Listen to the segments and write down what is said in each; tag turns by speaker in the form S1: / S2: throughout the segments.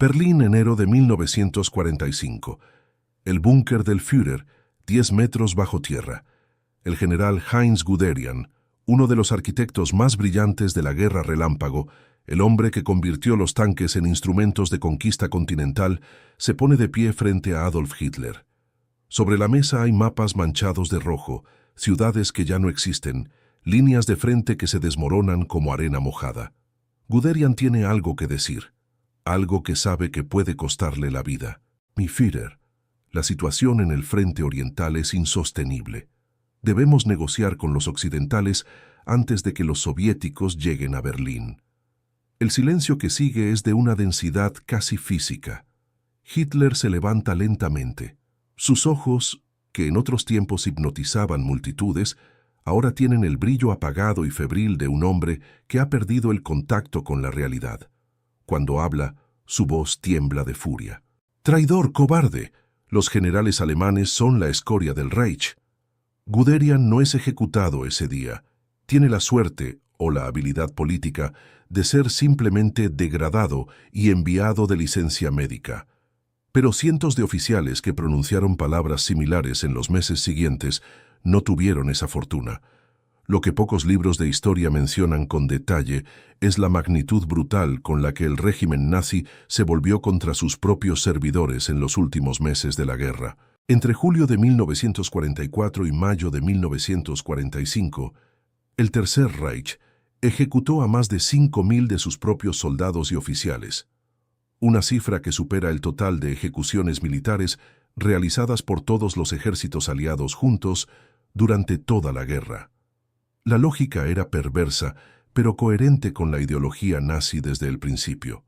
S1: Berlín, enero de 1945. El búnker del Führer, 10 metros bajo tierra. El general Heinz Guderian, uno de los arquitectos más brillantes de la Guerra Relámpago, el hombre que convirtió los tanques en instrumentos de conquista continental, se pone de pie frente a Adolf Hitler. Sobre la mesa hay mapas manchados de rojo, ciudades que ya no existen, líneas de frente que se desmoronan como arena mojada. Guderian tiene algo que decir, algo que sabe que puede costarle la vida. Mi Führer, la situación en el frente oriental es insostenible. Debemos negociar con los occidentales antes de que los soviéticos lleguen a Berlín. El silencio que sigue es de una densidad casi física. Hitler se levanta lentamente. Sus ojos, que en otros tiempos hipnotizaban multitudes, ahora tienen el brillo apagado y febril de un hombre que ha perdido el contacto con la realidad. Cuando habla, su voz tiembla de furia. «¡Traidor, cobarde! Los generales alemanes son la escoria del Reich». Guderian no es ejecutado ese día. Tiene la suerte, o la habilidad política, de ser simplemente degradado y enviado de licencia médica. Pero cientos de oficiales que pronunciaron palabras similares en los meses siguientes no tuvieron esa fortuna. Lo que pocos libros de historia mencionan con detalle es la magnitud brutal con la que el régimen nazi se volvió contra sus propios servidores en los últimos meses de la guerra. Entre julio de 1944 y mayo de 1945, el Tercer Reich ejecutó a más de 5.000 de sus propios soldados y oficiales, una cifra que supera el total de ejecuciones militares realizadas por todos los ejércitos aliados juntos durante toda la guerra. La lógica era perversa, pero coherente con la ideología nazi desde el principio.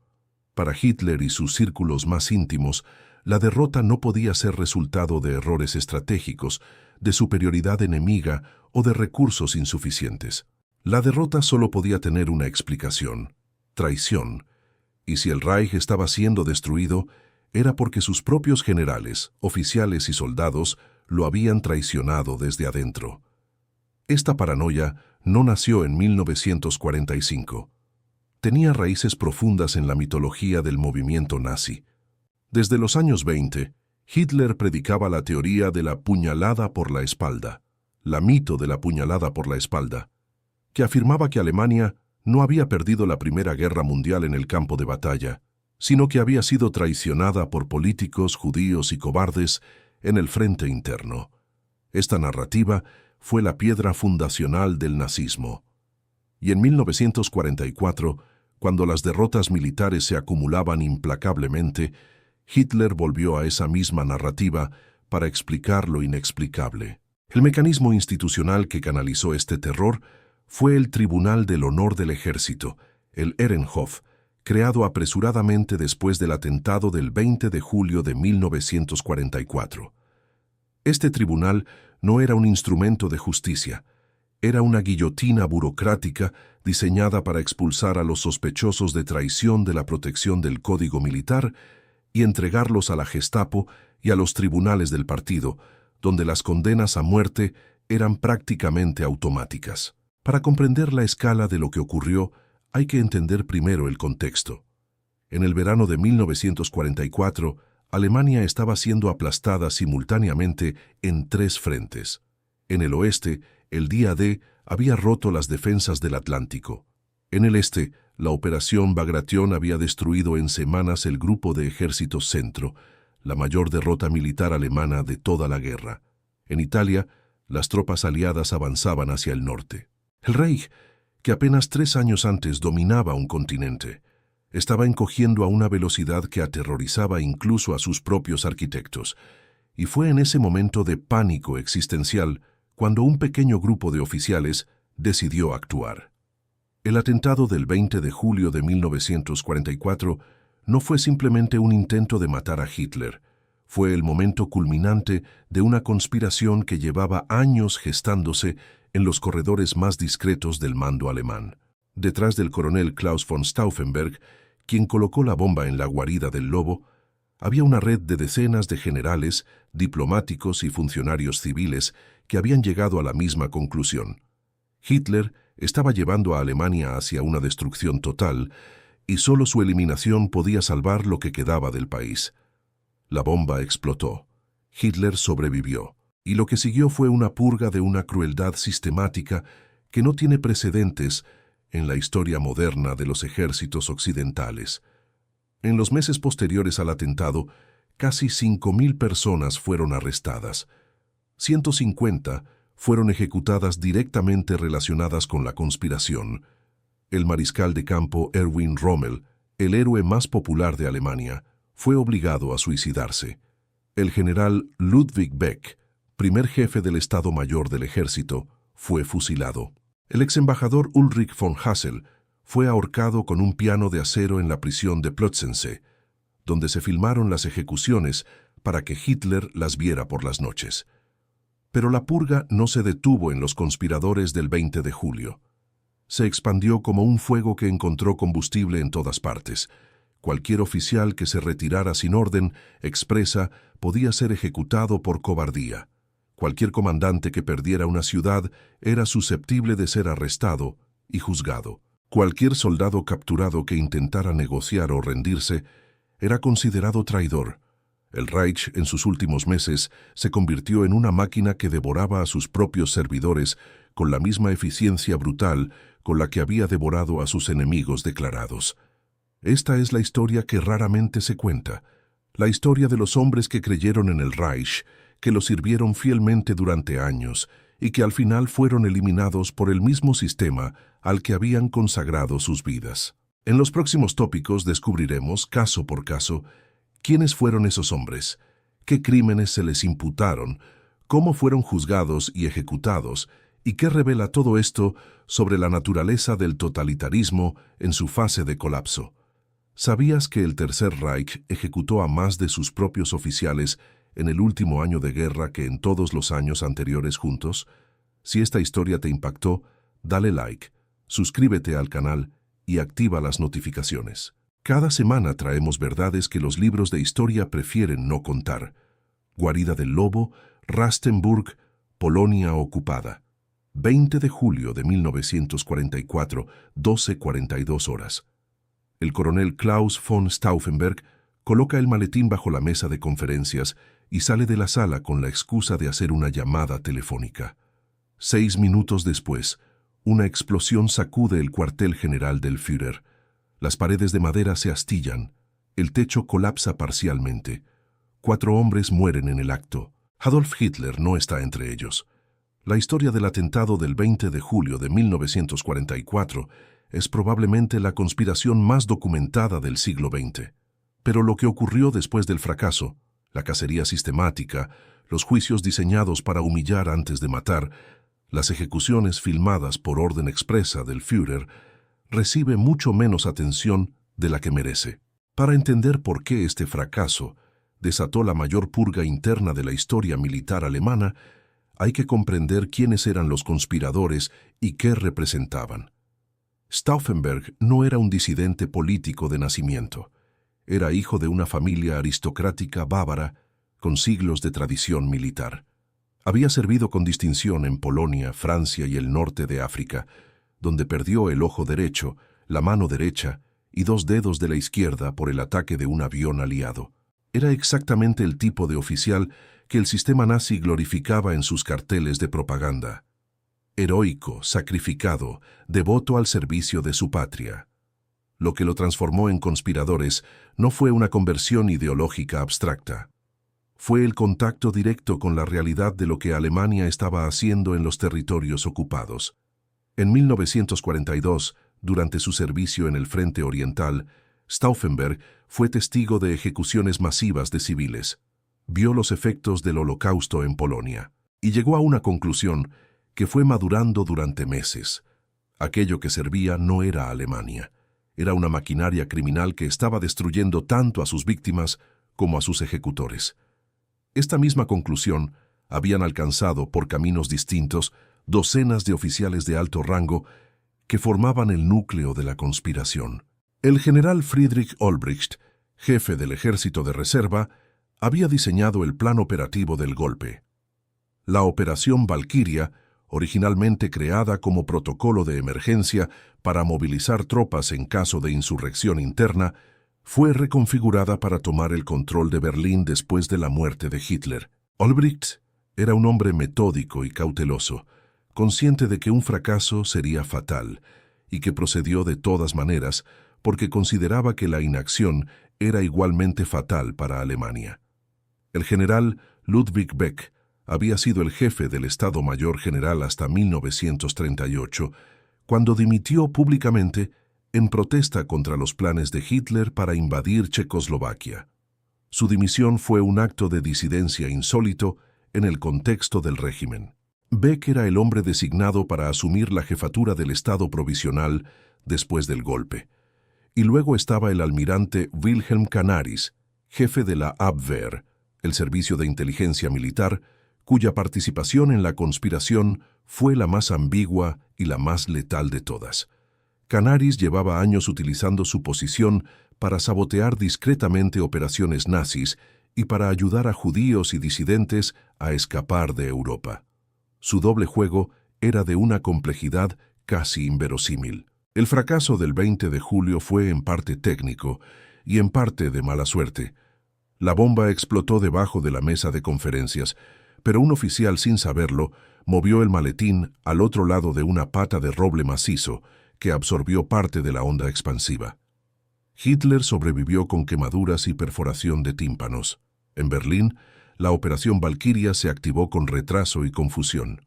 S1: Para Hitler y sus círculos más íntimos, la derrota no podía ser resultado de errores estratégicos, de superioridad enemiga o de recursos insuficientes. La derrota solo podía tener una explicación: traición. Y si el Reich estaba siendo destruido, era porque sus propios generales, oficiales y soldados lo habían traicionado desde adentro. Esta paranoia no nació en 1945. Tenía raíces profundas en la mitología del movimiento nazi. Desde los años 20, Hitler predicaba la teoría de la puñalada por la espalda, la mito de la puñalada por la espalda, que afirmaba que Alemania no había perdido la Primera Guerra Mundial en el campo de batalla, sino que había sido traicionada por políticos judíos y cobardes en el frente interno. Esta narrativa fue la piedra fundacional del nazismo. Y en 1944, cuando las derrotas militares se acumulaban implacablemente, Hitler volvió a esa misma narrativa para explicar lo inexplicable. El mecanismo institucional que canalizó este terror fue el Tribunal del Honor del Ejército, el Ehrenhof, creado apresuradamente después del atentado del 20 de julio de 1944. Este tribunal no era un instrumento de justicia, era una guillotina burocrática diseñada para expulsar a los sospechosos de traición de la protección del Código Militar y entregarlos a la Gestapo y a los tribunales del partido, donde las condenas a muerte eran prácticamente automáticas. Para comprender la escala de lo que ocurrió, hay que entender primero el contexto. En el verano de 1944, Alemania estaba siendo aplastada simultáneamente en 3 frentes. En el oeste, el Día D había roto las defensas del Atlántico. En el este, la Operación Bagration había destruido en semanas el Grupo de Ejércitos Centro, la mayor derrota militar alemana de toda la guerra. En Italia, las tropas aliadas avanzaban hacia el norte. El Reich, que apenas 3 años antes dominaba un continente, estaba encogiendo a una velocidad que aterrorizaba incluso a sus propios arquitectos, y fue en ese momento de pánico existencial cuando un pequeño grupo de oficiales decidió actuar. El atentado del 20 de julio de 1944 no fue simplemente un intento de matar a Hitler, fue el momento culminante de una conspiración que llevaba años gestándose en los corredores más discretos del mando alemán. Detrás del coronel Klaus von Stauffenberg, quien colocó la bomba en la guarida del lobo, había una red de decenas de generales, diplomáticos y funcionarios civiles que habían llegado a la misma conclusión. Hitler estaba llevando a Alemania hacia una destrucción total y solo su eliminación podía salvar lo que quedaba del país. La bomba explotó. Hitler sobrevivió, y lo que siguió fue una purga de una crueldad sistemática que no tiene precedentes en la historia moderna de los ejércitos occidentales. En los meses posteriores al atentado, casi 5.000 personas fueron arrestadas. 150 fueron ejecutadas directamente relacionadas con la conspiración. El mariscal de campo Erwin Rommel, el héroe más popular de Alemania, fue obligado a suicidarse. El general Ludwig Beck, primer jefe del Estado Mayor del Ejército, fue fusilado. El exembajador Ulrich von Hassel fue ahorcado con un piano de acero en la prisión de Plötzensee, donde se filmaron las ejecuciones para que Hitler las viera por las noches. Pero la purga no se detuvo en los conspiradores del 20 de julio. Se expandió como un fuego que encontró combustible en todas partes. Cualquier oficial que se retirara sin orden expresa podía ser ejecutado por cobardía. Cualquier comandante que perdiera una ciudad era susceptible de ser arrestado y juzgado. Cualquier soldado capturado que intentara negociar o rendirse era considerado traidor. El Reich, en sus últimos meses, se convirtió en una máquina que devoraba a sus propios servidores con la misma eficiencia brutal con la que había devorado a sus enemigos declarados. Esta es la historia que raramente se cuenta, la historia de los hombres que creyeron en el Reich, que lo sirvieron fielmente durante años y que al final fueron eliminados por el mismo sistema al que habían consagrado sus vidas. En los próximos tópicos descubriremos, caso por caso, quiénes fueron esos hombres, qué crímenes se les imputaron, cómo fueron juzgados y ejecutados, y qué revela todo esto sobre la naturaleza del totalitarismo en su fase de colapso. ¿Sabías que el Tercer Reich ejecutó a más de sus propios oficiales en el último año de guerra que en todos los años anteriores juntos? Si esta historia te impactó, dale like, suscríbete al canal y activa las notificaciones. Cada semana traemos verdades que los libros de historia prefieren no contar. Guarida del Lobo, Rastenburg, Polonia ocupada. 20 de julio de 1944, 12:42 horas. El coronel Klaus von Stauffenberg coloca el maletín bajo la mesa de conferencias y sale de la sala con la excusa de hacer una llamada telefónica. 6 minutos después, una explosión sacude el cuartel general del Führer. Las paredes de madera se astillan. El techo colapsa parcialmente. 4 hombres mueren en el acto. Adolf Hitler no está entre ellos. La historia del atentado del 20 de julio de 1944 es probablemente la conspiración más documentada del siglo XX. Pero lo que ocurrió después del fracaso, la cacería sistemática, los juicios diseñados para humillar antes de matar, las ejecuciones filmadas por orden expresa del Führer, recibe mucho menos atención de la que merece. Para entender por qué este fracaso desató la mayor purga interna de la historia militar alemana, hay que comprender quiénes eran los conspiradores y qué representaban. Stauffenberg no era un disidente político de nacimiento. Era hijo de una familia aristocrática bávara con siglos de tradición militar. Había servido con distinción en Polonia, Francia y el norte de África, donde perdió el ojo derecho, la mano derecha y 2 dedos de la izquierda por el ataque de un avión aliado. Era exactamente el tipo de oficial que el sistema nazi glorificaba en sus carteles de propaganda. Heroico, sacrificado, devoto al servicio de su patria. Lo que lo transformó en conspiradores no fue una conversión ideológica abstracta. Fue el contacto directo con la realidad de lo que Alemania estaba haciendo en los territorios ocupados. En 1942, durante su servicio en el Frente Oriental, Stauffenberg fue testigo de ejecuciones masivas de civiles. Vio los efectos del Holocausto en Polonia y llegó a una conclusión que fue madurando durante meses. Aquello que servía no era Alemania. Era una maquinaria criminal que estaba destruyendo tanto a sus víctimas como a sus ejecutores. Esta misma conclusión habían alcanzado por caminos distintos docenas de oficiales de alto rango que formaban el núcleo de la conspiración. El general Friedrich Olbricht, jefe del ejército de reserva, había diseñado el plan operativo del golpe. La Operación Valquiria originalmente creada como protocolo de emergencia para movilizar tropas en caso de insurrección interna, fue reconfigurada para tomar el control de Berlín después de la muerte de Hitler. Olbricht era un hombre metódico y cauteloso, consciente de que un fracaso sería fatal, y que procedió de todas maneras porque consideraba que la inacción era igualmente fatal para Alemania. El general Ludwig Beck había sido el jefe del Estado Mayor General hasta 1938, cuando dimitió públicamente en protesta contra los planes de Hitler para invadir Checoslovaquia. Su dimisión fue un acto de disidencia insólito en el contexto del régimen. Beck era el hombre designado para asumir la jefatura del Estado provisional después del golpe. Y luego estaba el almirante Wilhelm Canaris, jefe de la Abwehr, el servicio de inteligencia militar, cuya participación en la conspiración fue la más ambigua y la más letal de todas. Canaris llevaba años utilizando su posición para sabotear discretamente operaciones nazis y para ayudar a judíos y disidentes a escapar de Europa. Su doble juego era de una complejidad casi inverosímil. El fracaso del 20 de julio fue en parte técnico y en parte de mala suerte. La bomba explotó debajo de la mesa de conferencias, pero un oficial, sin saberlo, movió el maletín al otro lado de una pata de roble macizo que absorbió parte de la onda expansiva. Hitler sobrevivió con quemaduras y perforación de tímpanos. En Berlín, la operación Valkyria se activó con retraso y confusión.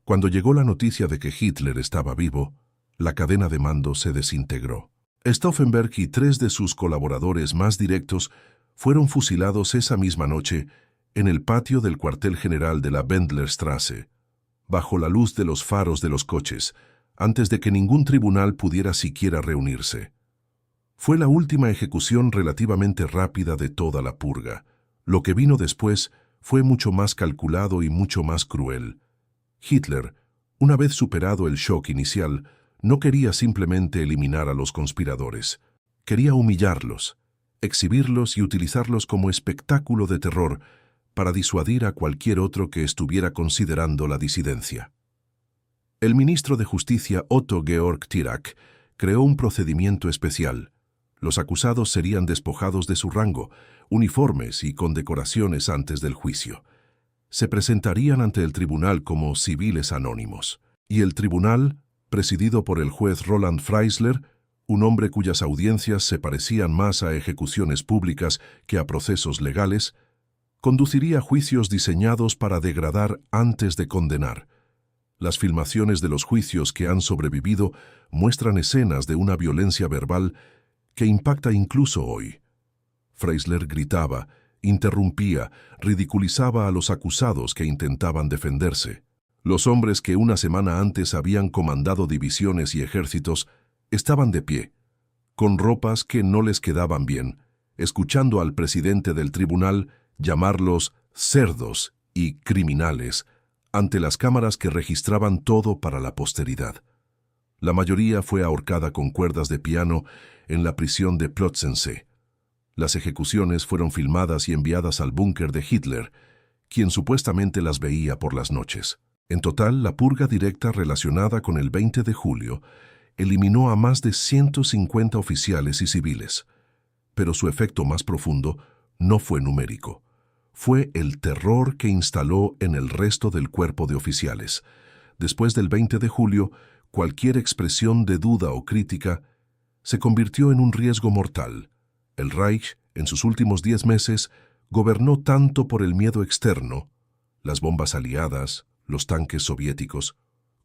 S1: Cuando llegó la noticia de que Hitler estaba vivo, la cadena de mando se desintegró. Stauffenberg y 3 de sus colaboradores más directos fueron fusilados esa misma noche en el patio del cuartel general de la Wendlerstraße, bajo la luz de los faros de los coches, antes de que ningún tribunal pudiera siquiera reunirse. Fue la última ejecución relativamente rápida de toda la purga. Lo que vino después fue mucho más calculado y mucho más cruel. Hitler, una vez superado el shock inicial, no quería simplemente eliminar a los conspiradores. Quería humillarlos, exhibirlos y utilizarlos como espectáculo de terror para disuadir a cualquier otro que estuviera considerando la disidencia. El ministro de Justicia Otto Georg Thierack creó un procedimiento especial. Los acusados serían despojados de su rango, uniformes y condecoraciones antes del juicio. Se presentarían ante el tribunal como civiles anónimos. Y el tribunal, presidido por el juez Roland Freisler, un hombre cuyas audiencias se parecían más a ejecuciones públicas que a procesos legales, conduciría juicios diseñados para degradar antes de condenar. Las filmaciones de los juicios que han sobrevivido muestran escenas de una violencia verbal que impacta incluso hoy. Freisler gritaba, interrumpía, ridiculizaba a los acusados que intentaban defenderse. Los hombres que una semana antes habían comandado divisiones y ejércitos estaban de pie, con ropas que no les quedaban bien, escuchando al presidente del tribunal llamarlos cerdos y criminales ante las cámaras que registraban todo para la posteridad. La mayoría fue ahorcada con cuerdas de piano en la prisión de Plötzensee. Las ejecuciones fueron filmadas y enviadas al búnker de Hitler, quien supuestamente las veía por las noches. En total, la purga directa relacionada con el 20 de julio eliminó a más de 150 oficiales y civiles, pero su efecto más profundo no fue numérico. Fue el terror que instaló en el resto del cuerpo de oficiales. Después del 20 de julio, cualquier expresión de duda o crítica se convirtió en un riesgo mortal. El Reich, en sus últimos 10 meses, gobernó tanto por el miedo externo, las bombas aliadas, los tanques soviéticos,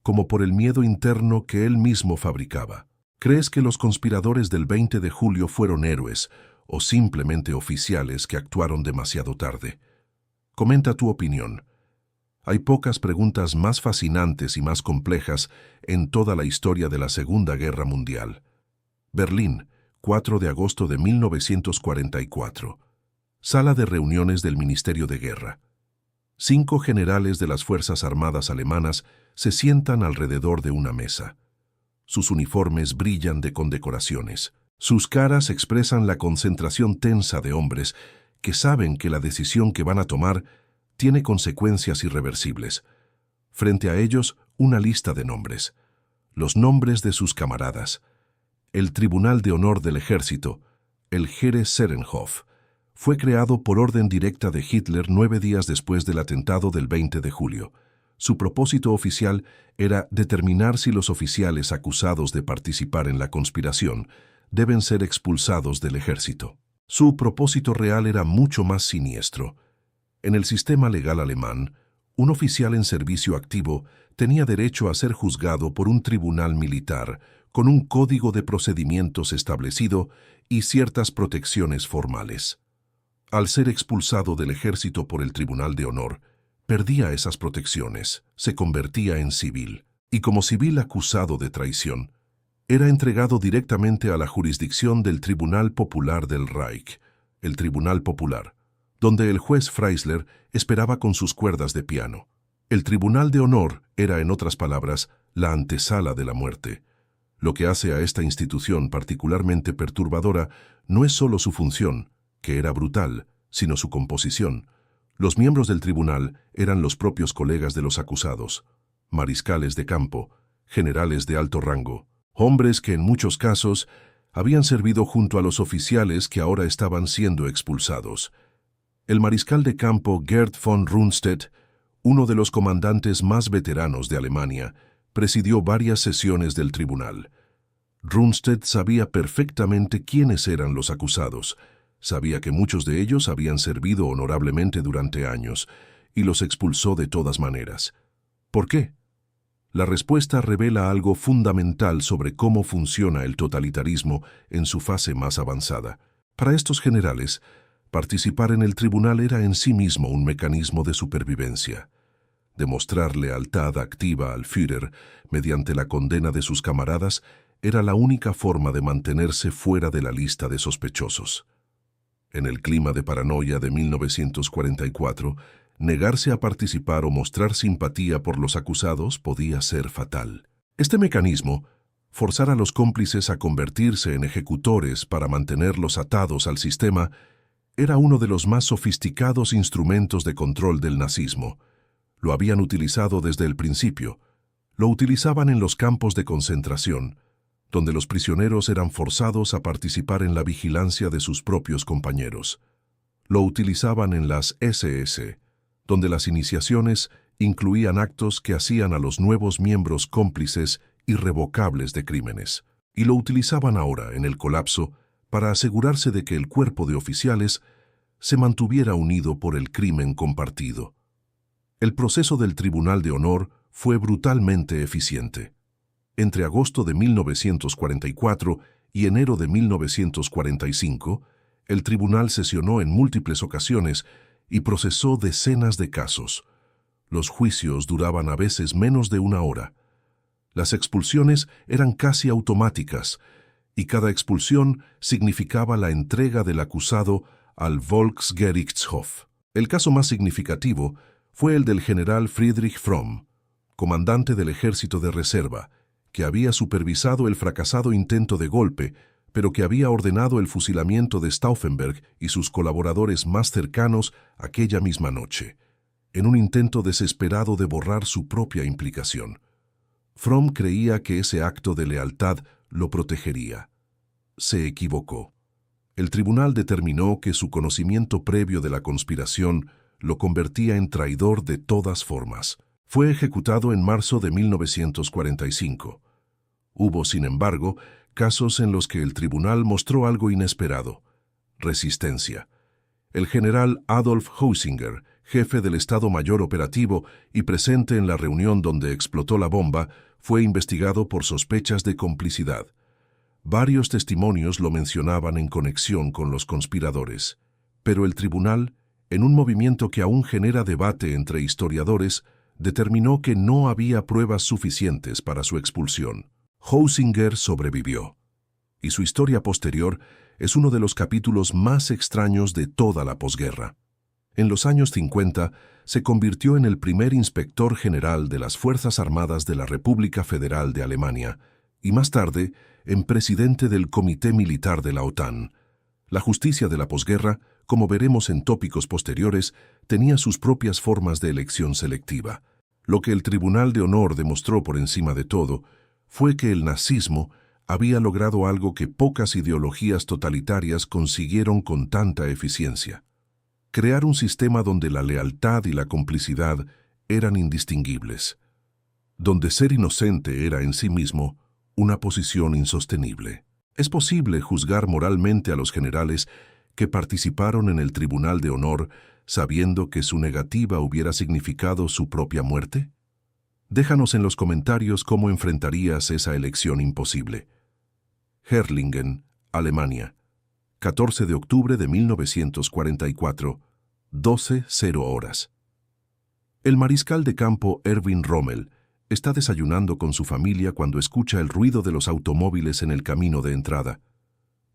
S1: como por el miedo interno que él mismo fabricaba. ¿Crees que los conspiradores del 20 de julio fueron héroes o simplemente oficiales que actuaron demasiado tarde? Comenta tu opinión. Hay pocas preguntas más fascinantes y más complejas en toda la historia de la Segunda Guerra Mundial. Berlín, 4 de agosto de 1944. Sala de reuniones del Ministerio de Guerra. 5 generales de las Fuerzas Armadas alemanas se sientan alrededor de una mesa. Sus uniformes brillan de condecoraciones. Sus caras expresan la concentración tensa de hombres que saben que la decisión que van a tomar tiene consecuencias irreversibles. Frente a ellos, una lista de nombres. Los nombres de sus camaradas. El Tribunal de Honor del Ejército, el Heeresserenhof, fue creado por orden directa de Hitler 9 días después del atentado del 20 de julio. Su propósito oficial era determinar si los oficiales acusados de participar en la conspiración deben ser expulsados del ejército. Su propósito real era mucho más siniestro. En el sistema legal alemán, un oficial en servicio activo tenía derecho a ser juzgado por un tribunal militar con un código de procedimientos establecido y ciertas protecciones formales. Al ser expulsado del ejército por el Tribunal de Honor, perdía esas protecciones, se convertía en civil, y como civil acusado de traición, era entregado directamente a la jurisdicción del Tribunal Popular del Reich, el Tribunal Popular, donde el juez Freisler esperaba con sus cuerdas de piano. El Tribunal de Honor era, en otras palabras, la antesala de la muerte. Lo que hace a esta institución particularmente perturbadora no es solo su función, que era brutal, sino su composición. Los miembros del tribunal eran los propios colegas de los acusados, mariscales de campo, generales de alto rango, hombres que en muchos casos habían servido junto a los oficiales que ahora estaban siendo expulsados. El mariscal de campo Gerd von Rundstedt, uno de los comandantes más veteranos de Alemania, presidió varias sesiones del tribunal. Rundstedt sabía perfectamente quiénes eran los acusados. Sabía que muchos de ellos habían servido honorablemente durante años y los expulsó de todas maneras. ¿Por qué? La respuesta revela algo fundamental sobre cómo funciona el totalitarismo en su fase más avanzada. Para estos generales, participar en el tribunal era en sí mismo un mecanismo de supervivencia. Demostrar lealtad activa al Führer mediante la condena de sus camaradas era la única forma de mantenerse fuera de la lista de sospechosos. En el clima de paranoia de 1944, negarse a participar o mostrar simpatía por los acusados podía ser fatal. Este mecanismo, forzar a los cómplices a convertirse en ejecutores para mantenerlos atados al sistema, era uno de los más sofisticados instrumentos de control del nazismo. Lo habían utilizado desde el principio. Lo utilizaban en los campos de concentración, donde los prisioneros eran forzados a participar en la vigilancia de sus propios compañeros. Lo utilizaban en las SS, donde las iniciaciones incluían actos que hacían a los nuevos miembros cómplices irrevocables de crímenes. Y lo utilizaban ahora, en el colapso, para asegurarse de que el cuerpo de oficiales se mantuviera unido por el crimen compartido. El proceso del Tribunal de Honor fue brutalmente eficiente. Entre agosto de 1944 y enero de 1945, el tribunal sesionó en múltiples ocasiones y procesó decenas de casos. Los juicios duraban a veces menos de una hora. Las expulsiones eran casi automáticas, y cada expulsión significaba la entrega del acusado al Volksgerichtshof. El caso más significativo fue el del general Friedrich Fromm, comandante del ejército de reserva, que había supervisado el fracasado intento de golpe, pero que había ordenado el fusilamiento de Stauffenberg y sus colaboradores más cercanos aquella misma noche, en un intento desesperado de borrar su propia implicación. Fromm creía que ese acto de lealtad lo protegería. Se equivocó. El tribunal determinó que su conocimiento previo de la conspiración lo convertía en traidor de todas formas. Fue ejecutado en marzo de 1945. Hubo, sin embargo, casos en los que el tribunal mostró algo inesperado: resistencia. El general Adolf Heusinger, jefe del Estado Mayor Operativo y presente en la reunión donde explotó la bomba, fue investigado por sospechas de complicidad. Varios testimonios lo mencionaban en conexión con los conspiradores, pero el tribunal, en un movimiento que aún genera debate entre historiadores, determinó que no había pruebas suficientes para su expulsión. Heusinger sobrevivió, y su historia posterior es uno de los capítulos más extraños de toda la posguerra. En los años 50 se convirtió en el primer inspector general de las Fuerzas Armadas de la República Federal de Alemania y más tarde en presidente del Comité Militar de la OTAN. La justicia de la posguerra, como veremos en tópicos posteriores, tenía sus propias formas de elección selectiva. Lo que el Tribunal de Honor demostró por encima de todo fue que el nazismo había logrado algo que pocas ideologías totalitarias consiguieron con tanta eficiencia: crear un sistema donde la lealtad y la complicidad eran indistinguibles, donde ser inocente era en sí mismo una posición insostenible. ¿Es posible juzgar moralmente a los generales que participaron en el Tribunal de Honor sabiendo que su negativa hubiera significado su propia muerte? Déjanos en los comentarios cómo enfrentarías esa elección imposible. Herrlingen, Alemania, 14 de octubre de 1944, 12:00 horas. El mariscal de campo Erwin Rommel está desayunando con su familia cuando escucha el ruido de los automóviles en el camino de entrada.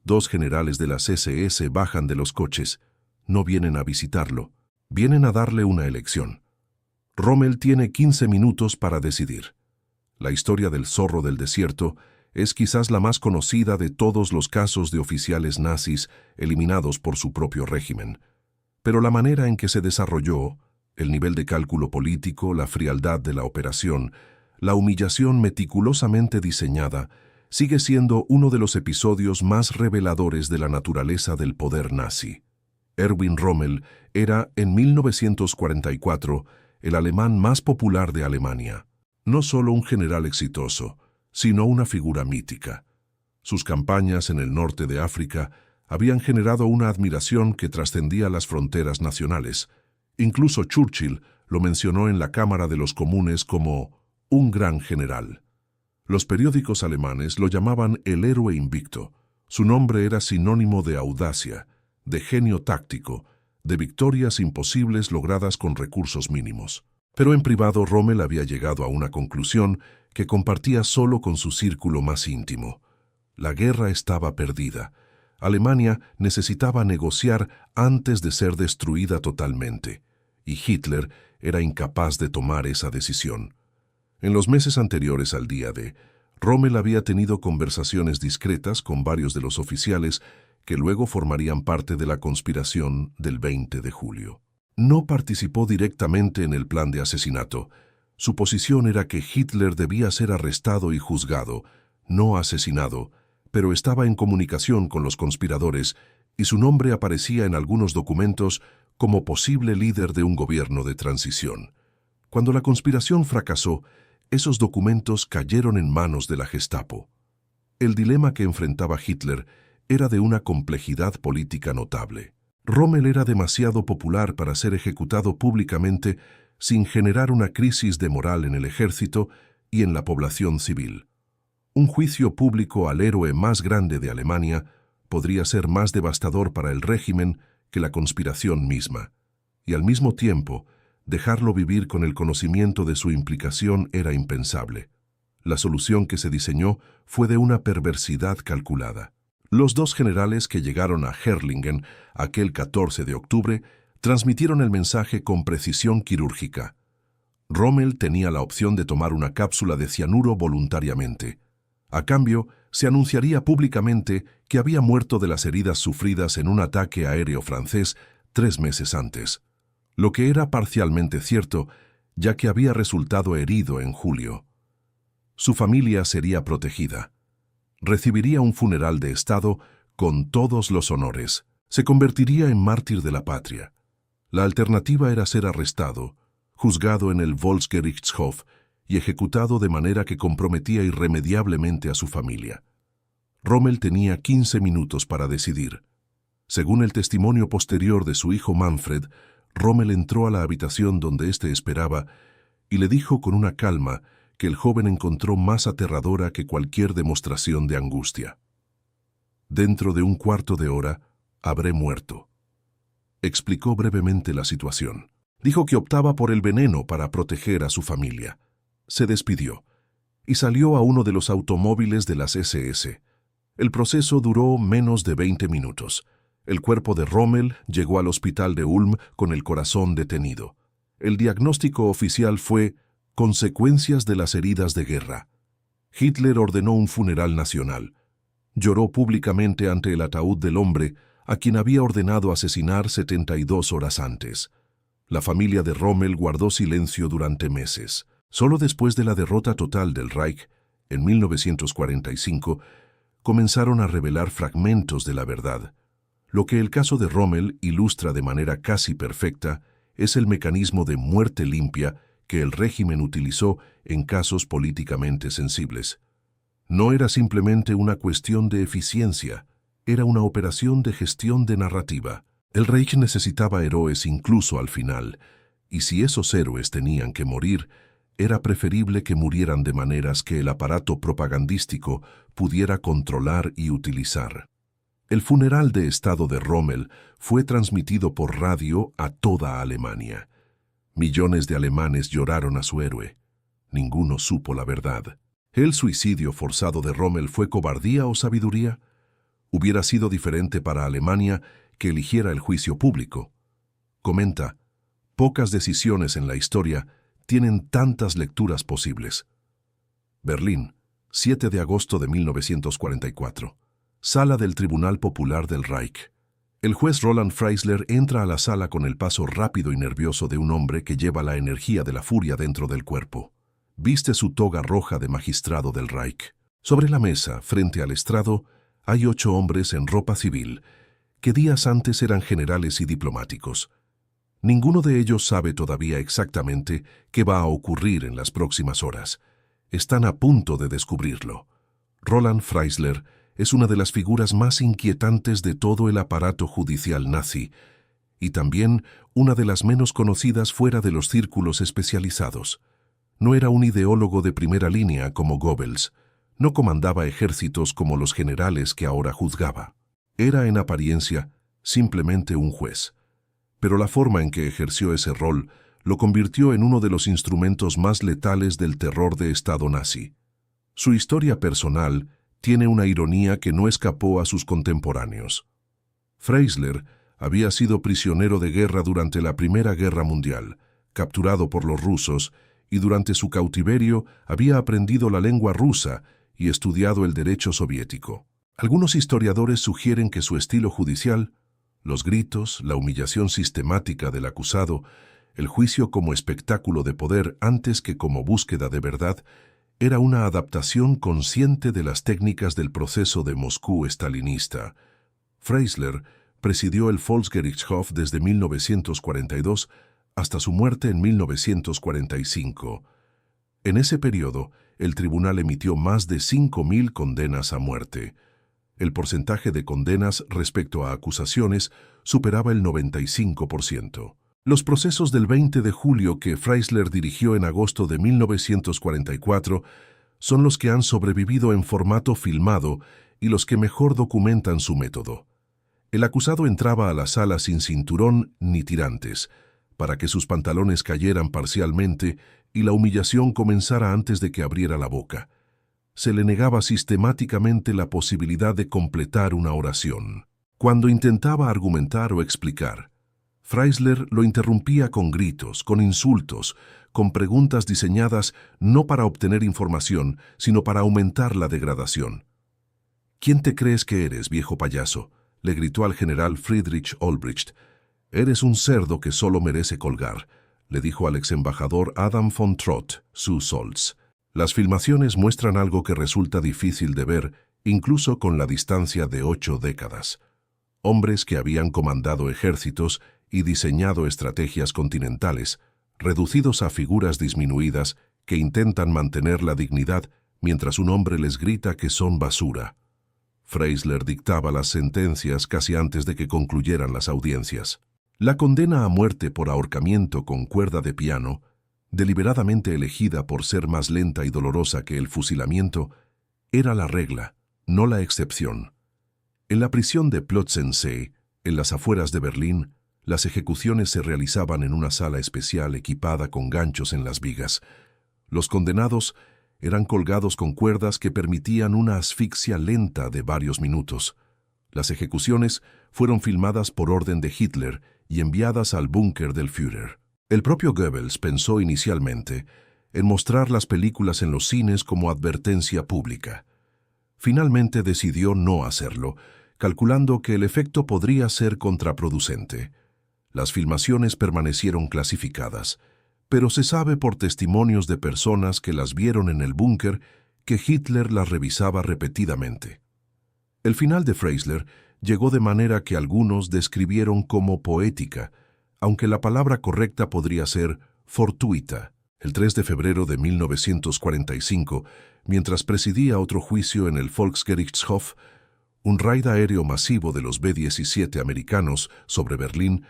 S1: Dos generales de las SS bajan de los coches. No vienen a visitarlo, vienen a darle una elección. Rommel tiene 15 minutos para decidir. La historia del zorro del desierto es quizás la más conocida de todos los casos de oficiales nazis eliminados por su propio régimen. Pero la manera en que se desarrolló, el nivel de cálculo político, la frialdad de la operación, la humillación meticulosamente diseñada, sigue siendo uno de los episodios más reveladores de la naturaleza del poder nazi. Erwin Rommel era, en 1944, el alemán más popular de Alemania. No solo un general exitoso, sino una figura mítica. Sus campañas en el norte de África habían generado una admiración que trascendía las fronteras nacionales. Incluso Churchill lo mencionó en la Cámara de los Comunes como un gran general. Los periódicos alemanes lo llamaban el héroe invicto. Su nombre era sinónimo de audacia, de genio táctico, de victorias imposibles logradas con recursos mínimos. Pero en privado Rommel había llegado a una conclusión que compartía solo con su círculo más íntimo. La guerra estaba perdida. Alemania necesitaba negociar antes de ser destruida totalmente, y Hitler era incapaz de tomar esa decisión. En los meses anteriores al día D, Rommel había tenido conversaciones discretas con varios de los oficiales que luego formarían parte de la conspiración del 20 de julio. No participó directamente en el plan de asesinato. Su posición era que Hitler debía ser arrestado y juzgado, no asesinado, pero estaba en comunicación con los conspiradores y su nombre aparecía en algunos documentos como posible líder de un gobierno de transición. Cuando la conspiración fracasó, esos documentos cayeron en manos de la Gestapo. El dilema que enfrentaba Hitler era de una complejidad política notable. Rommel era demasiado popular para ser ejecutado públicamente sin generar una crisis de moral en el ejército y en la población civil. Un juicio público al héroe más grande de Alemania podría ser más devastador para el régimen que la conspiración misma, y al mismo tiempo, dejarlo vivir con el conocimiento de su implicación era impensable. La solución que se diseñó fue de una perversidad calculada. Los dos generales que llegaron a Herrlingen aquel 14 de octubre transmitieron el mensaje con precisión quirúrgica. Rommel tenía la opción de tomar una cápsula de cianuro voluntariamente. A cambio, se anunciaría públicamente que había muerto de las heridas sufridas en un ataque aéreo francés 3 meses antes, lo que era parcialmente cierto, ya que había resultado herido en julio. Su familia sería protegida. Recibiría un funeral de Estado con todos los honores. Se convertiría en mártir de la patria. La alternativa era ser arrestado, juzgado en el Volksgerichtshof y ejecutado de manera que comprometía irremediablemente a su familia. Rommel tenía 15 minutos para decidir. Según el testimonio posterior de su hijo Manfred, Rommel entró a la habitación donde éste esperaba y le dijo con una calma que el joven encontró más aterradora que cualquier demostración de angustia. «Dentro de un cuarto de hora, habré muerto». Explicó brevemente la situación. Dijo que optaba por el veneno para proteger a su familia. Se despidió y salió a uno de los automóviles de las SS. El proceso duró menos de 20 minutos. El cuerpo de Rommel llegó al hospital de Ulm con el corazón detenido. El diagnóstico oficial fue consecuencias de las heridas de guerra. Hitler ordenó un funeral nacional. Lloró públicamente ante el ataúd del hombre a quien había ordenado asesinar 72 horas antes. La familia de Rommel guardó silencio durante meses. Solo después de la derrota total del Reich, en 1945, comenzaron a revelar fragmentos de la verdad. Lo que el caso de Rommel ilustra de manera casi perfecta es el mecanismo de muerte limpia que el régimen utilizó en casos políticamente sensibles. No era simplemente una cuestión de eficiencia, era una operación de gestión de narrativa. El Reich necesitaba héroes incluso al final, y si esos héroes tenían que morir, era preferible que murieran de maneras que el aparato propagandístico pudiera controlar y utilizar. El funeral de Estado de Rommel fue transmitido por radio a toda Alemania. Millones de alemanes lloraron a su héroe. Ninguno supo la verdad. ¿El suicidio forzado de Rommel fue cobardía o sabiduría? Hubiera sido diferente para Alemania que eligiera el juicio público. Comenta, pocas decisiones en la historia tienen tantas lecturas posibles. Berlín, 7 de agosto de 1944. Sala del Tribunal Popular del Reich. El juez Roland Freisler entra a la sala con el paso rápido y nervioso de un hombre que lleva la energía de la furia dentro del cuerpo. Viste su toga roja de magistrado del Reich. Sobre la mesa, frente al estrado, hay 8 hombres en ropa civil, que días antes eran generales y diplomáticos. Ninguno de ellos sabe todavía exactamente qué va a ocurrir en las próximas horas. Están a punto de descubrirlo. Roland Freisler es una de las figuras más inquietantes de todo el aparato judicial nazi, y también una de las menos conocidas fuera de los círculos especializados. No era un ideólogo de primera línea como Goebbels, no comandaba ejércitos como los generales que ahora juzgaba. Era, en apariencia, simplemente un juez. Pero la forma en que ejerció ese rol lo convirtió en uno de los instrumentos más letales del terror de Estado nazi. Su historia personal tiene una ironía que no escapó a sus contemporáneos. Freisler había sido prisionero de guerra durante la Primera Guerra Mundial, capturado por los rusos, y durante su cautiverio había aprendido la lengua rusa y estudiado el derecho soviético. Algunos historiadores sugieren que su estilo judicial, los gritos, la humillación sistemática del acusado, el juicio como espectáculo de poder antes que como búsqueda de verdad, era una adaptación consciente de las técnicas del proceso de Moscú estalinista. Freisler presidió el Volksgerichtshof desde 1942 hasta su muerte en 1945. En ese periodo, el tribunal emitió más de 5.000 condenas a muerte. El porcentaje de condenas respecto a acusaciones superaba el 95%. Los procesos del 20 de julio que Freisler dirigió en agosto de 1944 son los que han sobrevivido en formato filmado y los que mejor documentan su método. El acusado entraba a la sala sin cinturón ni tirantes, para que sus pantalones cayeran parcialmente y la humillación comenzara antes de que abriera la boca. Se le negaba sistemáticamente la posibilidad de completar una oración. Cuando intentaba argumentar o explicar, Freisler lo interrumpía con gritos, con insultos, con preguntas diseñadas no para obtener información, sino para aumentar la degradación. «¿Quién te crees que eres, viejo payaso?», le gritó al general Friedrich Olbricht. «Eres un cerdo que solo merece colgar», le dijo al exembajador Adam von Trott, su Solz. Las filmaciones muestran algo que resulta difícil de ver, incluso con la distancia de 8 décadas. Hombres que habían comandado ejércitos y diseñado estrategias continentales, reducidos a figuras disminuidas que intentan mantener la dignidad mientras un hombre les grita que son basura. Freisler dictaba las sentencias casi antes de que concluyeran las audiencias. La condena a muerte por ahorcamiento con cuerda de piano, deliberadamente elegida por ser más lenta y dolorosa que el fusilamiento, era la regla, no la excepción. En la prisión de Plötzensee, en las afueras de Berlín, las ejecuciones se realizaban en una sala especial equipada con ganchos en las vigas. Los condenados eran colgados con cuerdas que permitían una asfixia lenta de varios minutos. Las ejecuciones fueron filmadas por orden de Hitler y enviadas al búnker del Führer. El propio Goebbels pensó inicialmente en mostrar las películas en los cines como advertencia pública. Finalmente decidió no hacerlo, calculando que el efecto podría ser contraproducente. Las filmaciones permanecieron clasificadas, pero se sabe por testimonios de personas que las vieron en el búnker que Hitler las revisaba repetidamente. El final de Freisler llegó de manera que algunos describieron como poética, aunque la palabra correcta podría ser fortuita. El 3 de febrero de 1945, mientras presidía otro juicio en el Volksgerichtshof, un raid aéreo masivo de los B-17 americanos sobre Berlín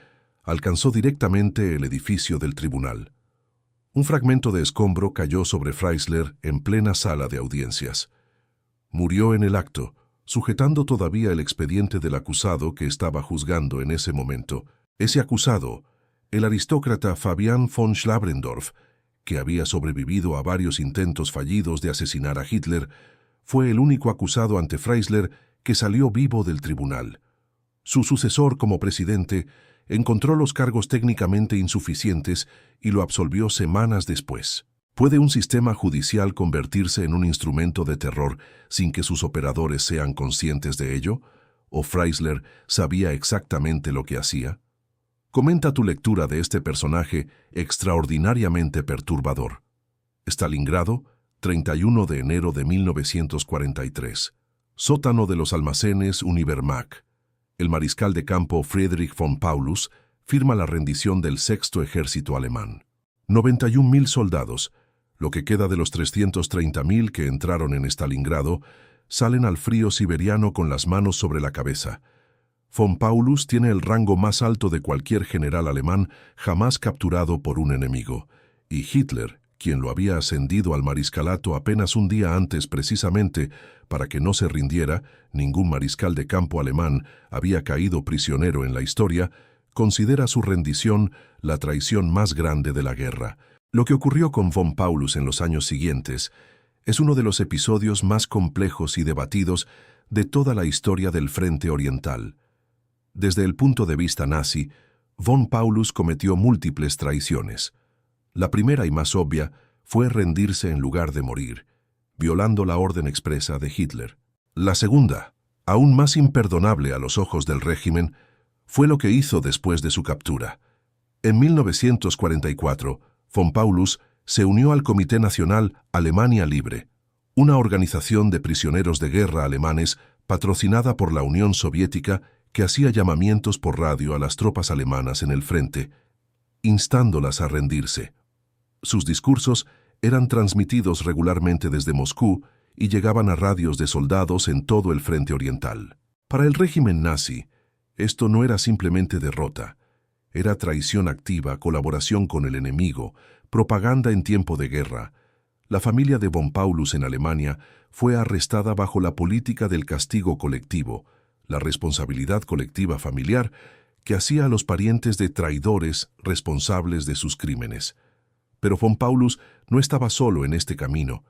S1: alcanzó directamente el edificio del tribunal. Un fragmento de escombro cayó sobre Freisler en plena sala de audiencias. Murió en el acto, sujetando todavía el expediente del acusado que estaba juzgando en ese momento. Ese acusado, el aristócrata Fabian von Schlabrendorff, que había sobrevivido a varios intentos fallidos de asesinar a Hitler, fue el único acusado ante Freisler que salió vivo del tribunal. Su sucesor como presidente encontró los cargos técnicamente insuficientes y lo absolvió semanas después. ¿Puede un sistema judicial convertirse en un instrumento de terror sin que sus operadores sean conscientes de ello? ¿O Freisler sabía exactamente lo que hacía? Comenta tu lectura de este personaje extraordinariamente perturbador. Stalingrado, 31 de enero de 1943. Sótano de los almacenes Univermag. El mariscal de campo Friedrich von Paulus firma la rendición del Sexto Ejército Alemán. 91.000 soldados, lo que queda de los 330.000 que entraron en Stalingrado, salen al frío siberiano con las manos sobre la cabeza. Von Paulus tiene el rango más alto de cualquier general alemán jamás capturado por un enemigo, y Hitler, quien lo había ascendido al mariscalato apenas un día antes precisamente para que no se rindiera, ningún mariscal de campo alemán había caído prisionero en la historia, considera su rendición la traición más grande de la guerra. Lo que ocurrió con von Paulus en los años siguientes es uno de los episodios más complejos y debatidos de toda la historia del Frente Oriental. Desde el punto de vista nazi, von Paulus cometió múltiples traiciones. La primera y más obvia fue rendirse en lugar de morir, violando la orden expresa de Hitler. La segunda, aún más imperdonable a los ojos del régimen, fue lo que hizo después de su captura. En 1944, von Paulus se unió al Comité Nacional Alemania Libre, una organización de prisioneros de guerra alemanes patrocinada por la Unión Soviética que hacía llamamientos por radio a las tropas alemanas en el frente, instándolas a rendirse. Sus discursos eran transmitidos regularmente desde Moscú y llegaban a radios de soldados en todo el frente oriental. Para el régimen nazi, esto no era simplemente derrota, era traición activa, colaboración con el enemigo, propaganda en tiempo de guerra. La familia de von Paulus en Alemania fue arrestada bajo la política del castigo colectivo, la responsabilidad colectiva familiar que hacía a los parientes de traidores responsables de sus crímenes. Pero von Paulus no estaba solo en este camino.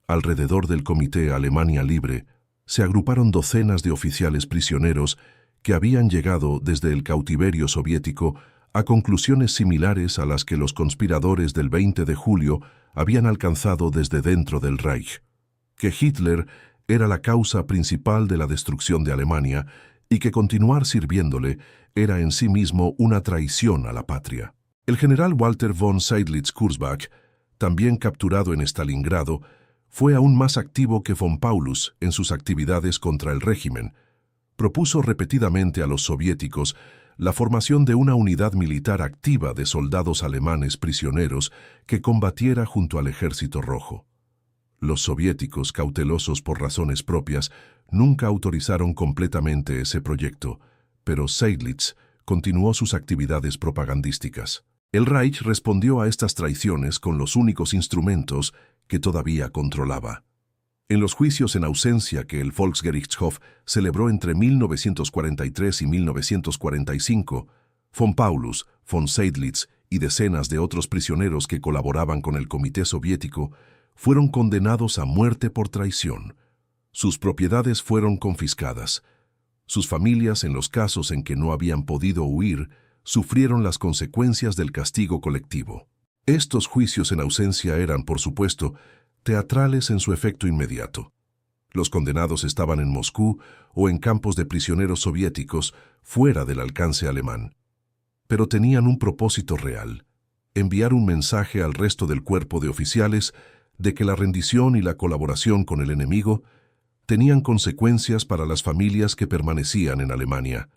S1: Alrededor del Comité Alemania Libre se agruparon docenas de oficiales prisioneros que habían llegado desde el cautiverio soviético a conclusiones similares a las que los conspiradores del 20 de julio habían alcanzado desde dentro del Reich, que Hitler era la causa principal de la destrucción de Alemania y que continuar sirviéndole era en sí mismo una traición a la patria. El general Walter von Seydlitz-Kurzbach, también capturado en Stalingrado, fue aún más activo que von Paulus en sus actividades contra el régimen. Propuso repetidamente a los soviéticos la formación de una unidad militar activa de soldados alemanes prisioneros que combatiera junto al Ejército Rojo. Los soviéticos, cautelosos por razones propias, nunca autorizaron completamente ese proyecto, pero Seydlitz continuó sus actividades propagandísticas. El Reich respondió a estas traiciones con los únicos instrumentos que todavía controlaba. En los juicios en ausencia que el Volksgerichtshof celebró entre 1943 y 1945, von Paulus, von Seydlitz y decenas de otros prisioneros que colaboraban con el Comité Soviético fueron condenados a muerte por traición. Sus propiedades fueron confiscadas. Sus familias, en los casos en que no habían podido huir, sufrieron las consecuencias del castigo colectivo. Estos juicios en ausencia eran, por supuesto, teatrales en su efecto inmediato. Los condenados estaban en Moscú o en campos de prisioneros soviéticos fuera del alcance alemán. pero tenían un propósito real: enviar un mensaje al resto del cuerpo de oficiales de que la rendición y la colaboración con el enemigo tenían consecuencias para las familias que permanecían en Alemania.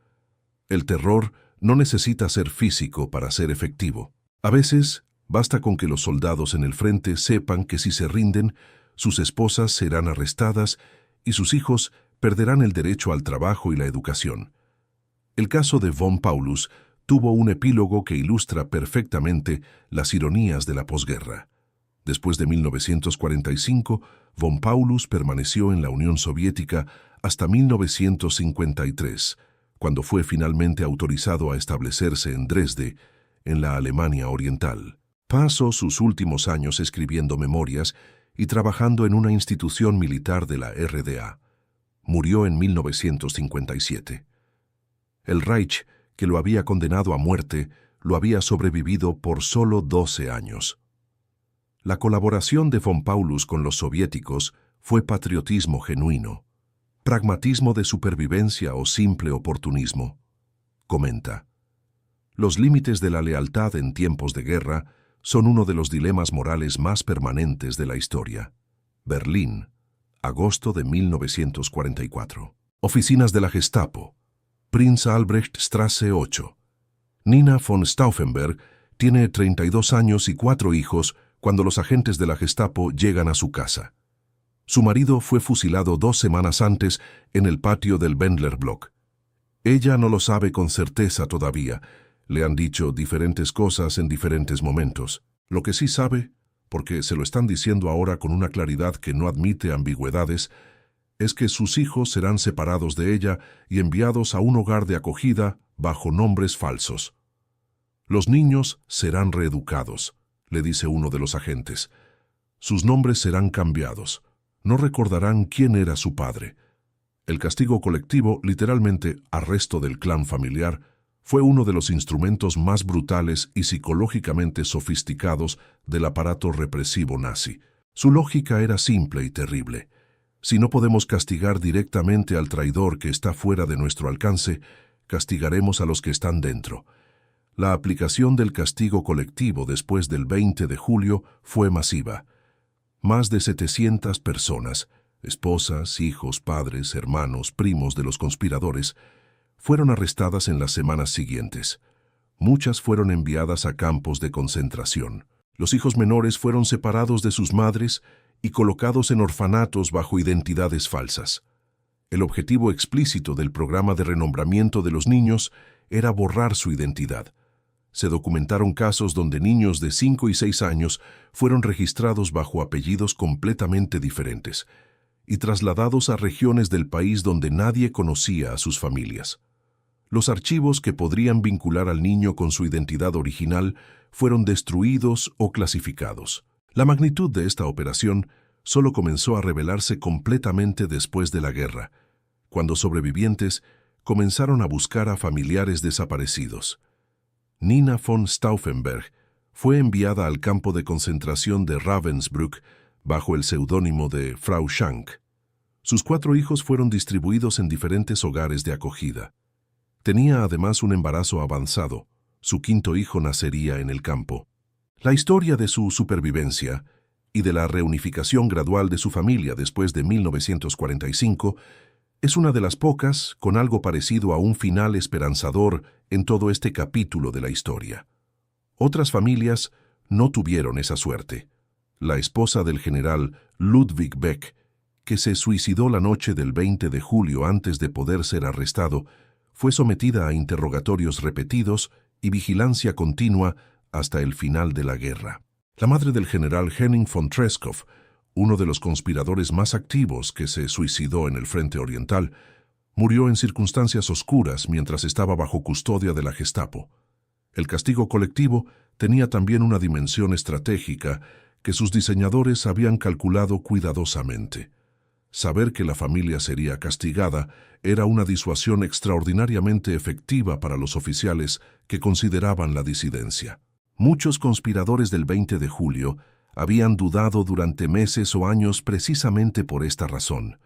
S1: El terror no necesita ser físico para ser efectivo. A veces, basta con que los soldados en el frente sepan que si se rinden, sus esposas serán arrestadas y sus hijos perderán el derecho al trabajo y la educación. El caso de von Paulus tuvo un epílogo que ilustra perfectamente las ironías de la posguerra. Después de 1945, von Paulus permaneció en la Unión Soviética hasta 1953, cuando fue finalmente autorizado a establecerse en Dresde, en la Alemania Oriental. Pasó sus últimos años escribiendo memorias y trabajando en una institución militar de la RDA. Murió en 1957. El Reich, que lo había condenado a muerte, lo había sobrevivido por solo 12 años. La colaboración de von Paulus con los soviéticos fue patriotismo genuino, pragmatismo de supervivencia o simple oportunismo. Comenta: los límites de la lealtad en tiempos de guerra son uno de los dilemas morales más permanentes de la historia. Berlín, agosto de 1944. Oficinas de la Gestapo. Prinz Albrecht Straße 8. Nina von Stauffenberg tiene 32 años y 4 hijos cuando los agentes de la Gestapo llegan a su casa. Su marido fue fusilado 2 semanas antes en el patio del Wendler Block. Ella no lo sabe con certeza todavía. Le han dicho diferentes cosas en diferentes momentos. Lo que sí sabe, porque se lo están diciendo ahora con una claridad que no admite ambigüedades, es que sus hijos serán separados de ella y enviados a un hogar de acogida bajo nombres falsos. Los niños serán reeducados, le dice uno de los agentes. Sus nombres serán cambiados. No recordarán quién era su padre. El castigo colectivo, literalmente arresto del clan familiar, fue uno de los instrumentos más brutales y psicológicamente sofisticados del aparato represivo nazi. Su lógica era simple y terrible. Si no podemos castigar directamente al traidor que está fuera de nuestro alcance, castigaremos a los que están dentro. La aplicación del castigo colectivo después del 20 de julio fue masiva. Más de 700 personas, esposas, hijos, padres, hermanos, primos de los conspiradores, fueron arrestadas en las semanas siguientes. Muchas fueron enviadas a campos de concentración. Los hijos menores fueron separados de sus madres y colocados en orfanatos bajo identidades falsas. El objetivo explícito del programa de renombramiento de los niños era borrar su identidad. Se documentaron casos donde niños de 5 y 6 años fueron registrados bajo apellidos completamente diferentes y trasladados a regiones del país donde nadie conocía a sus familias. Los archivos que podrían vincular al niño con su identidad original fueron destruidos o clasificados. La magnitud de esta operación solo comenzó a revelarse completamente después de la guerra, cuando sobrevivientes comenzaron a buscar a familiares desaparecidos. Nina von Stauffenberg fue enviada al campo de concentración de Ravensbrück bajo el seudónimo de Frau Schank. Sus 4 hijos fueron distribuidos en diferentes hogares de acogida. Tenía además un embarazo avanzado. Su 5º hijo nacería en el campo. La historia de su supervivencia y de la reunificación gradual de su familia después de 1945 es una de las pocas con algo parecido a un final esperanzador en todo este capítulo de la historia. Otras familias no tuvieron esa suerte. La esposa del general Ludwig Beck, que se suicidó la noche del 20 de julio antes de poder ser arrestado, fue sometida a interrogatorios repetidos y vigilancia continua hasta el final de la guerra. La madre del general Henning von Treschow, uno de los conspiradores más activos que se suicidó en el Frente Oriental, murió en circunstancias oscuras mientras estaba bajo custodia de la Gestapo. El castigo colectivo tenía también una dimensión estratégica que sus diseñadores habían calculado cuidadosamente. Saber que la familia sería castigada era una disuasión extraordinariamente efectiva para los oficiales que consideraban la disidencia. Muchos conspiradores del 20 de julio habían dudado durante meses o años precisamente por esta razón.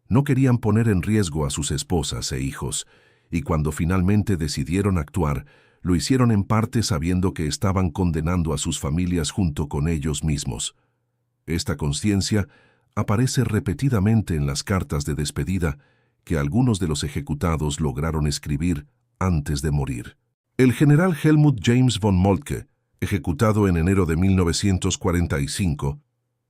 S1: No querían poner en riesgo a sus esposas e hijos, y cuando finalmente decidieron actuar, lo hicieron en parte sabiendo que estaban condenando a sus familias junto con ellos mismos. Esta conciencia aparece repetidamente en las cartas de despedida que algunos de los ejecutados lograron escribir antes de morir. El general Helmut James von Moltke, ejecutado en enero de 1945,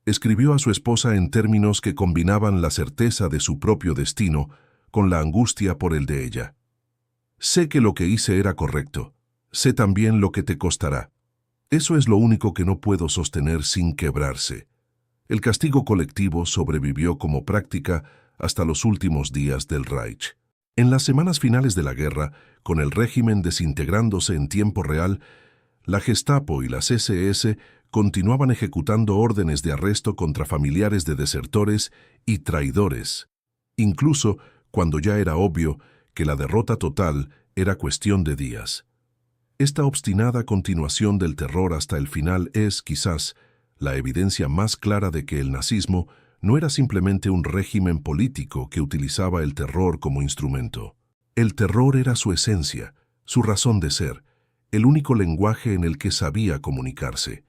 S1: escribió a su esposa en términos que combinaban la certeza de su propio destino con la angustia por el de ella. Sé que lo que hice era correcto. Sé también lo que te costará. Eso es lo único que no puedo sostener sin quebrarse. El castigo colectivo sobrevivió como práctica hasta los últimos días del Reich. En las semanas finales de la guerra, con el régimen desintegrándose en tiempo real, la Gestapo y las SS continuaban ejecutando órdenes de arresto contra familiares de desertores y traidores, incluso cuando ya era obvio que la derrota total era cuestión de días. Esta obstinada continuación del terror hasta el final es, quizás, la evidencia más clara de que el nazismo no era simplemente un régimen político que utilizaba el terror como instrumento. El terror era su esencia, su razón de ser, el único lenguaje en el que sabía comunicarse.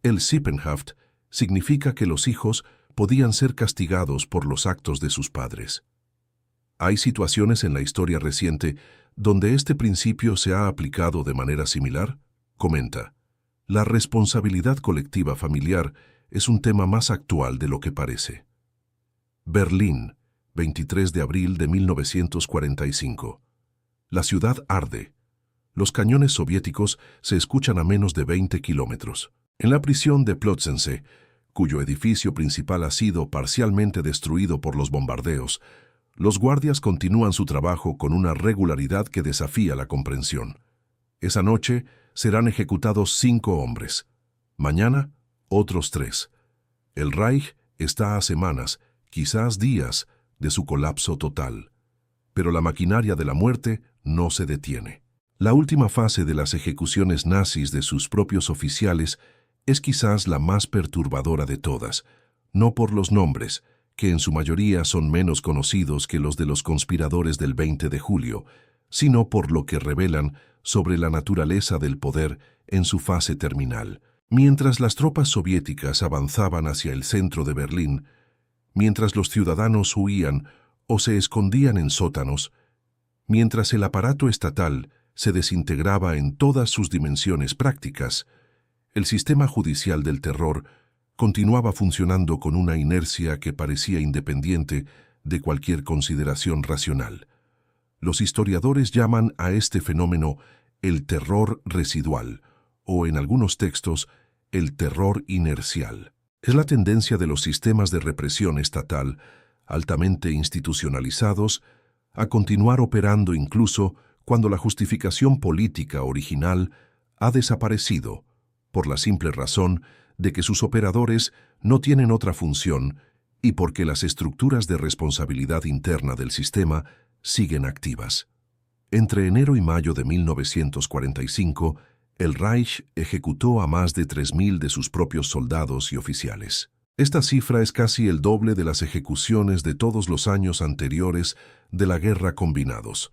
S1: El Sippenhaft significa que los hijos podían ser castigados por los actos de sus padres. Hay situaciones en la historia reciente donde este principio se ha aplicado de manera similar, comenta. La responsabilidad colectiva familiar es un tema más actual de lo que parece. Berlín, 23 de abril de 1945. La ciudad arde. Los cañones soviéticos se escuchan a menos de 20 kilómetros. En la prisión de Plötzensee, cuyo edificio principal ha sido parcialmente destruido por los bombardeos, los guardias continúan su trabajo con una regularidad que desafía la comprensión. Esa noche serán ejecutados 5 hombres. Mañana, otros 3. El Reich está a semanas, quizás días, de su colapso total. Pero la maquinaria de la muerte no se detiene. La última fase de las ejecuciones nazis de sus propios oficiales es quizás la más perturbadora de todas, no por los nombres, que en su mayoría son menos conocidos que los de los conspiradores del 20 de julio, sino por lo que revelan sobre la naturaleza del poder en su fase terminal. Mientras las tropas soviéticas avanzaban hacia el centro de Berlín, mientras los ciudadanos huían o se escondían en sótanos, mientras el aparato estatal se desintegraba en todas sus dimensiones prácticas, el sistema judicial del terror continuaba funcionando con una inercia que parecía independiente de cualquier consideración racional. Los historiadores llaman a este fenómeno el terror residual, o en algunos textos, el terror inercial. Es la tendencia de los sistemas de represión estatal, altamente institucionalizados, a continuar operando incluso cuando la justificación política original ha desaparecido, por la simple razón de que sus operadores no tienen otra función y porque las estructuras de responsabilidad interna del sistema siguen activas. Entre enero y mayo de 1945, el Reich ejecutó a más de 3.000 de sus propios soldados y oficiales. Esta cifra es casi el doble de las ejecuciones de todos los años anteriores de la guerra combinados.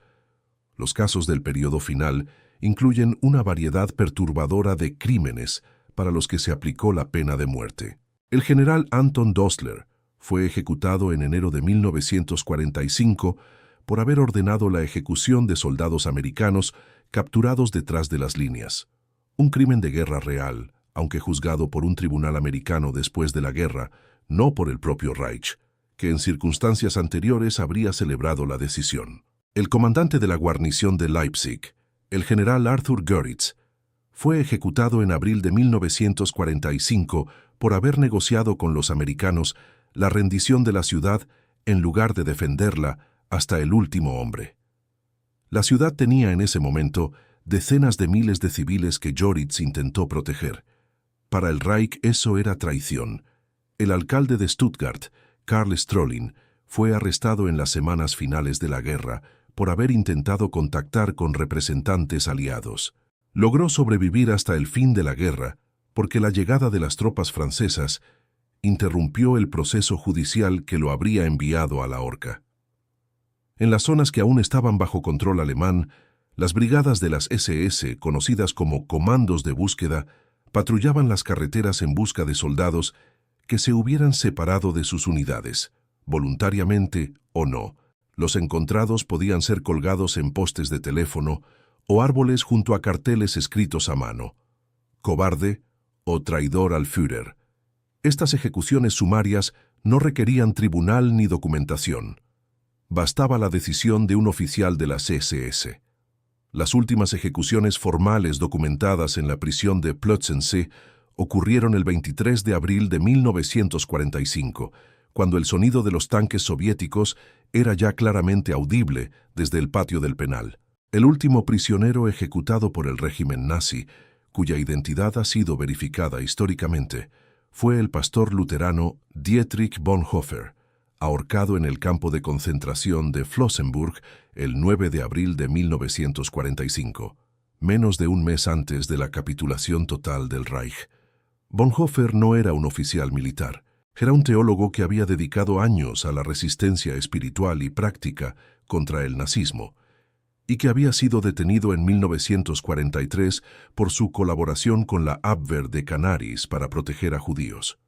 S1: Los casos del periodo final incluyen una variedad perturbadora de crímenes para los que se aplicó la pena de muerte. El general Anton Dostler fue ejecutado en enero de 1945 por haber ordenado la ejecución de soldados americanos capturados detrás de las líneas. Un crimen de guerra real, aunque juzgado por un tribunal americano después de la guerra, no por el propio Reich, que en circunstancias anteriores habría celebrado la decisión. El comandante de la guarnición de Leipzig, el general Arthur Goeritz, fue ejecutado en abril de 1945 por haber negociado con los americanos la rendición de la ciudad en lugar de defenderla hasta el último hombre. La ciudad tenía en ese momento decenas de miles de civiles que Goeritz intentó proteger. Para el Reich eso era traición. El alcalde de Stuttgart, Karl Strolin, fue arrestado en las semanas finales de la guerra por haber intentado contactar con representantes aliados. Logró sobrevivir hasta el fin de la guerra porque la llegada de las tropas francesas interrumpió el proceso judicial que lo habría enviado a la horca. En las zonas que aún estaban bajo control alemán, Las brigadas de las SS, conocidas como comandos de búsqueda, patrullaban las carreteras en busca de soldados que se hubieran separado de sus unidades, voluntariamente o no. Los encontrados podían ser colgados en postes de teléfono o árboles junto a carteles escritos a mano: cobarde o traidor al Führer. Estas ejecuciones sumarias no requerían tribunal ni documentación. Bastaba la decisión de un oficial de las SS. Las últimas ejecuciones formales documentadas en la prisión de Plötzensee ocurrieron el 23 de abril de 1945, cuando el sonido de los tanques soviéticos era ya claramente audible desde el patio del penal. El último prisionero ejecutado por el régimen nazi, cuya identidad ha sido verificada históricamente, fue el pastor luterano Dietrich Bonhoeffer, ahorcado en el campo de concentración de Flossenbürg el 9 de abril de 1945, menos de un mes antes de la capitulación total del Reich. Bonhoeffer no era un oficial militar, era un teólogo que había dedicado años a la resistencia espiritual y práctica contra el nazismo, y que había sido detenido en 1943 por su colaboración con la Abwehr de Canaris para proteger a judíos.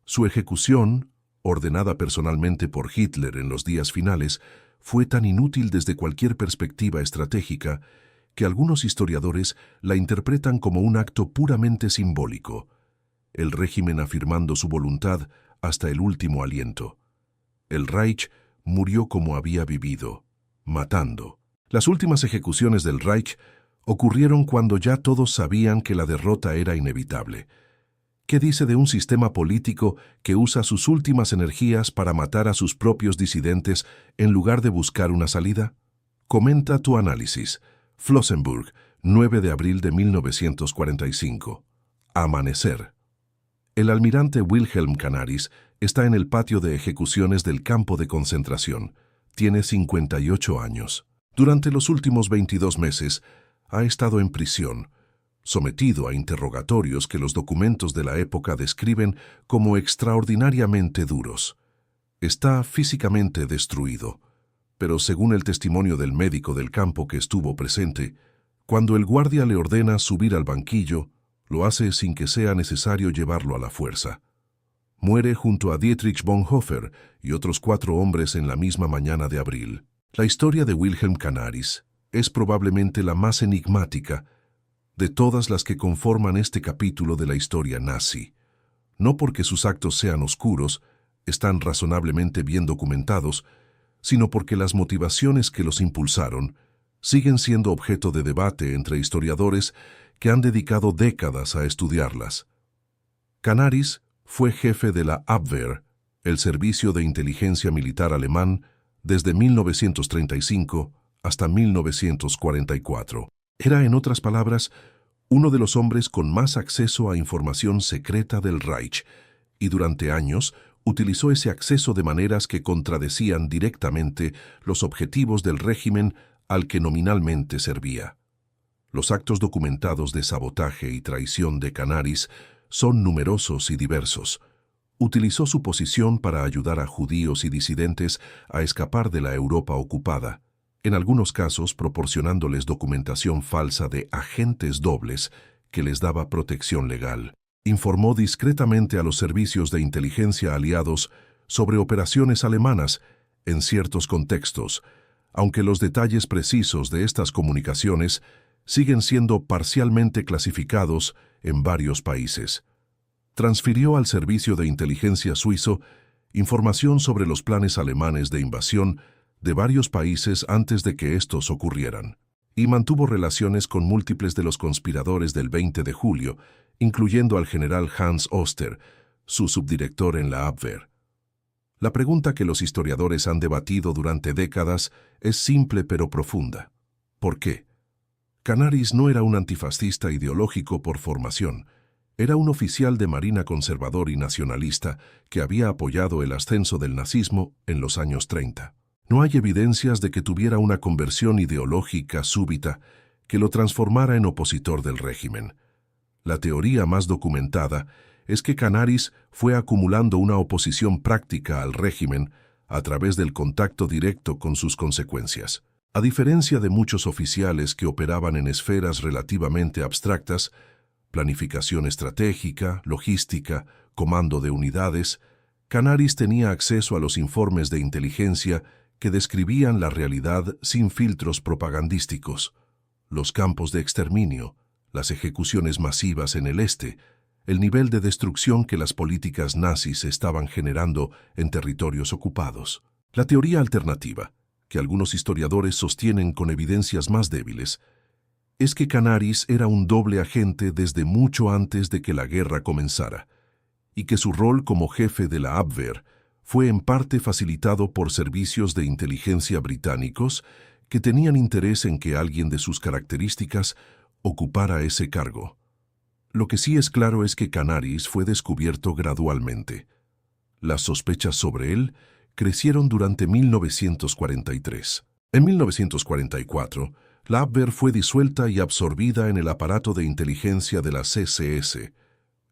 S1: Su ejecución, ordenada personalmente por Hitler en los días finales, fue tan inútil desde cualquier perspectiva estratégica que algunos historiadores la interpretan como un acto puramente simbólico, el régimen afirmando su voluntad hasta el último aliento. El Reich murió como había vivido, matando. Las últimas ejecuciones del Reich ocurrieron cuando ya todos sabían que la derrota era inevitable. ¿Qué dice de un sistema político que usa sus últimas energías para matar a sus propios disidentes en lugar de buscar una salida? Comenta tu análisis. Flossenbürg, 9 de abril de 1945. Amanecer. El almirante Wilhelm Canaris está en el patio de ejecuciones del campo de concentración. Tiene 58 años. Durante los últimos 22 meses ha estado en prisión, sometido a interrogatorios que los documentos de la época describen como extraordinariamente duros. Está físicamente destruido, pero según el testimonio del médico del campo que estuvo presente, cuando el guardia le ordena subir al banquillo, lo hace sin que sea necesario llevarlo a la fuerza. Muere junto a Dietrich Bonhoeffer y otros 4 hombres en la misma mañana de abril. La historia de Wilhelm Canaris es probablemente la más enigmática de todas las que conforman este capítulo de la historia nazi. No porque sus actos sean oscuros, están razonablemente bien documentados, sino porque las motivaciones que los impulsaron siguen siendo objeto de debate entre historiadores que han dedicado décadas a estudiarlas. Canaris fue jefe de la Abwehr, el servicio de inteligencia militar alemán, desde 1935 hasta 1944. Era, en otras palabras, uno de los hombres con más acceso a información secreta del Reich, y durante años utilizó ese acceso de maneras que contradecían directamente los objetivos del régimen al que nominalmente servía. Los actos documentados de sabotaje y traición de Canaris son numerosos y diversos. Utilizó su posición para ayudar a judíos y disidentes a escapar de la Europa ocupada, en algunos casos proporcionándoles documentación falsa de agentes dobles que les daba protección legal. Informó discretamente a los servicios de inteligencia aliados sobre operaciones alemanas en ciertos contextos, aunque los detalles precisos de estas comunicaciones siguen siendo parcialmente clasificados en varios países. Transfirió al servicio de inteligencia suizo información sobre los planes alemanes de invasión de varios países antes de que estos ocurrieran, y mantuvo relaciones con múltiples de los conspiradores del 20 de julio, incluyendo al general Hans Oster, su subdirector en la Abwehr. La pregunta que los historiadores han debatido durante décadas es simple pero profunda. ¿Por qué? Canaris no era un antifascista ideológico por formación. Era un oficial de marina conservador y nacionalista que había apoyado el ascenso del nazismo en los años 30. No hay evidencias de que tuviera una conversión ideológica súbita que lo transformara en opositor del régimen. La teoría más documentada es que Canaris fue acumulando una oposición práctica al régimen a través del contacto directo con sus consecuencias. A diferencia de muchos oficiales que operaban en esferas relativamente abstractas, planificación estratégica, logística, comando de unidades, Canaris tenía acceso a los informes de inteligencia que describían la realidad sin filtros propagandísticos, los campos de exterminio, las ejecuciones masivas en el este, el nivel de destrucción que las políticas nazis estaban generando en territorios ocupados. La teoría alternativa, que algunos historiadores sostienen con evidencias más débiles, es que Canaris era un doble agente desde mucho antes de que la guerra comenzara, y que su rol como jefe de la Abwehr fue en parte facilitado por servicios de inteligencia británicos que tenían interés en que alguien de sus características ocupara ese cargo. Lo que sí es claro es que Canaris fue descubierto gradualmente. Las sospechas sobre él crecieron durante 1943. En 1944, la Abwehr fue disuelta y absorbida en el aparato de inteligencia de la CSS,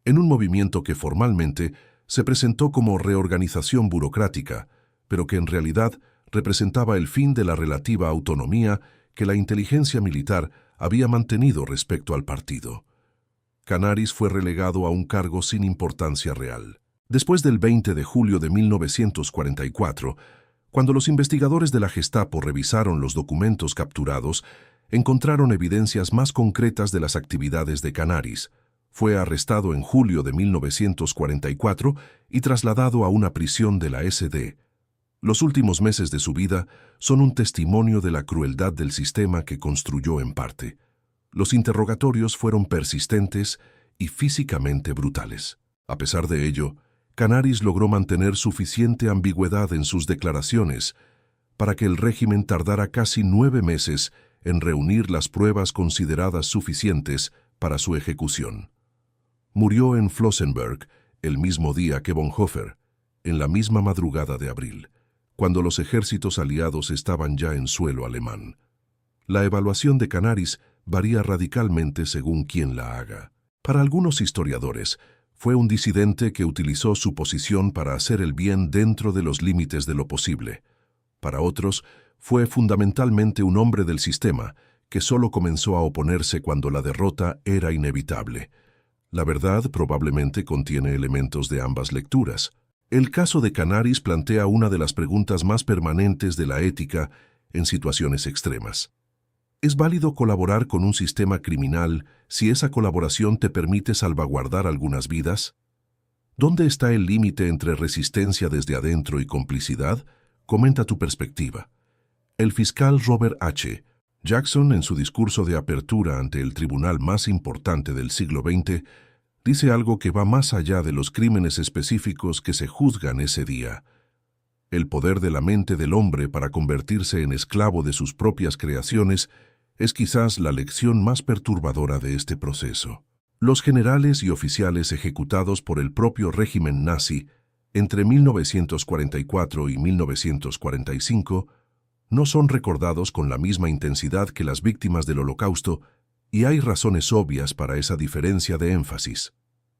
S1: en un movimiento que formalmente se presentó como reorganización burocrática, pero que en realidad representaba el fin de la relativa autonomía que la inteligencia militar había mantenido respecto al partido. Canaris fue relegado a un cargo sin importancia real. Después del 20 de julio de 1944, cuando los investigadores de la Gestapo revisaron los documentos capturados, encontraron evidencias más concretas de las actividades de Canaris. Fue arrestado en julio de 1944 y trasladado a una prisión de la SD. Los últimos meses de su vida son un testimonio de la crueldad del sistema que construyó en parte. Los interrogatorios fueron persistentes y físicamente brutales. A pesar de ello, Canaris logró mantener suficiente ambigüedad en sus declaraciones para que el régimen tardara casi 9 meses en reunir las pruebas consideradas suficientes para su ejecución. Murió en Flossenbürg el mismo día que Bonhoeffer, en la misma madrugada de abril, cuando los ejércitos aliados estaban ya en suelo alemán. La evaluación de Canaris varía radicalmente según quien la haga. Para algunos historiadores, fue un disidente que utilizó su posición para hacer el bien dentro de los límites de lo posible. Para otros, fue fundamentalmente un hombre del sistema que solo comenzó a oponerse cuando la derrota era inevitable. La verdad probablemente contiene elementos de ambas lecturas. El caso de Canaris plantea una de las preguntas más permanentes de la ética en situaciones extremas. ¿Es válido colaborar con un sistema criminal si esa colaboración te permite salvaguardar algunas vidas? ¿Dónde está el límite entre resistencia desde adentro y complicidad? Comenta tu perspectiva. El fiscal Robert H. Jackson, en su discurso de apertura ante el tribunal más importante del siglo XX, dice algo que va más allá de los crímenes específicos que se juzgan ese día. El poder de la mente del hombre para convertirse en esclavo de sus propias creaciones es quizás la lección más perturbadora de este proceso. Los generales y oficiales ejecutados por el propio régimen nazi entre 1944 y 1945 no son recordados con la misma intensidad que las víctimas del Holocausto, y hay razones obvias para esa diferencia de énfasis.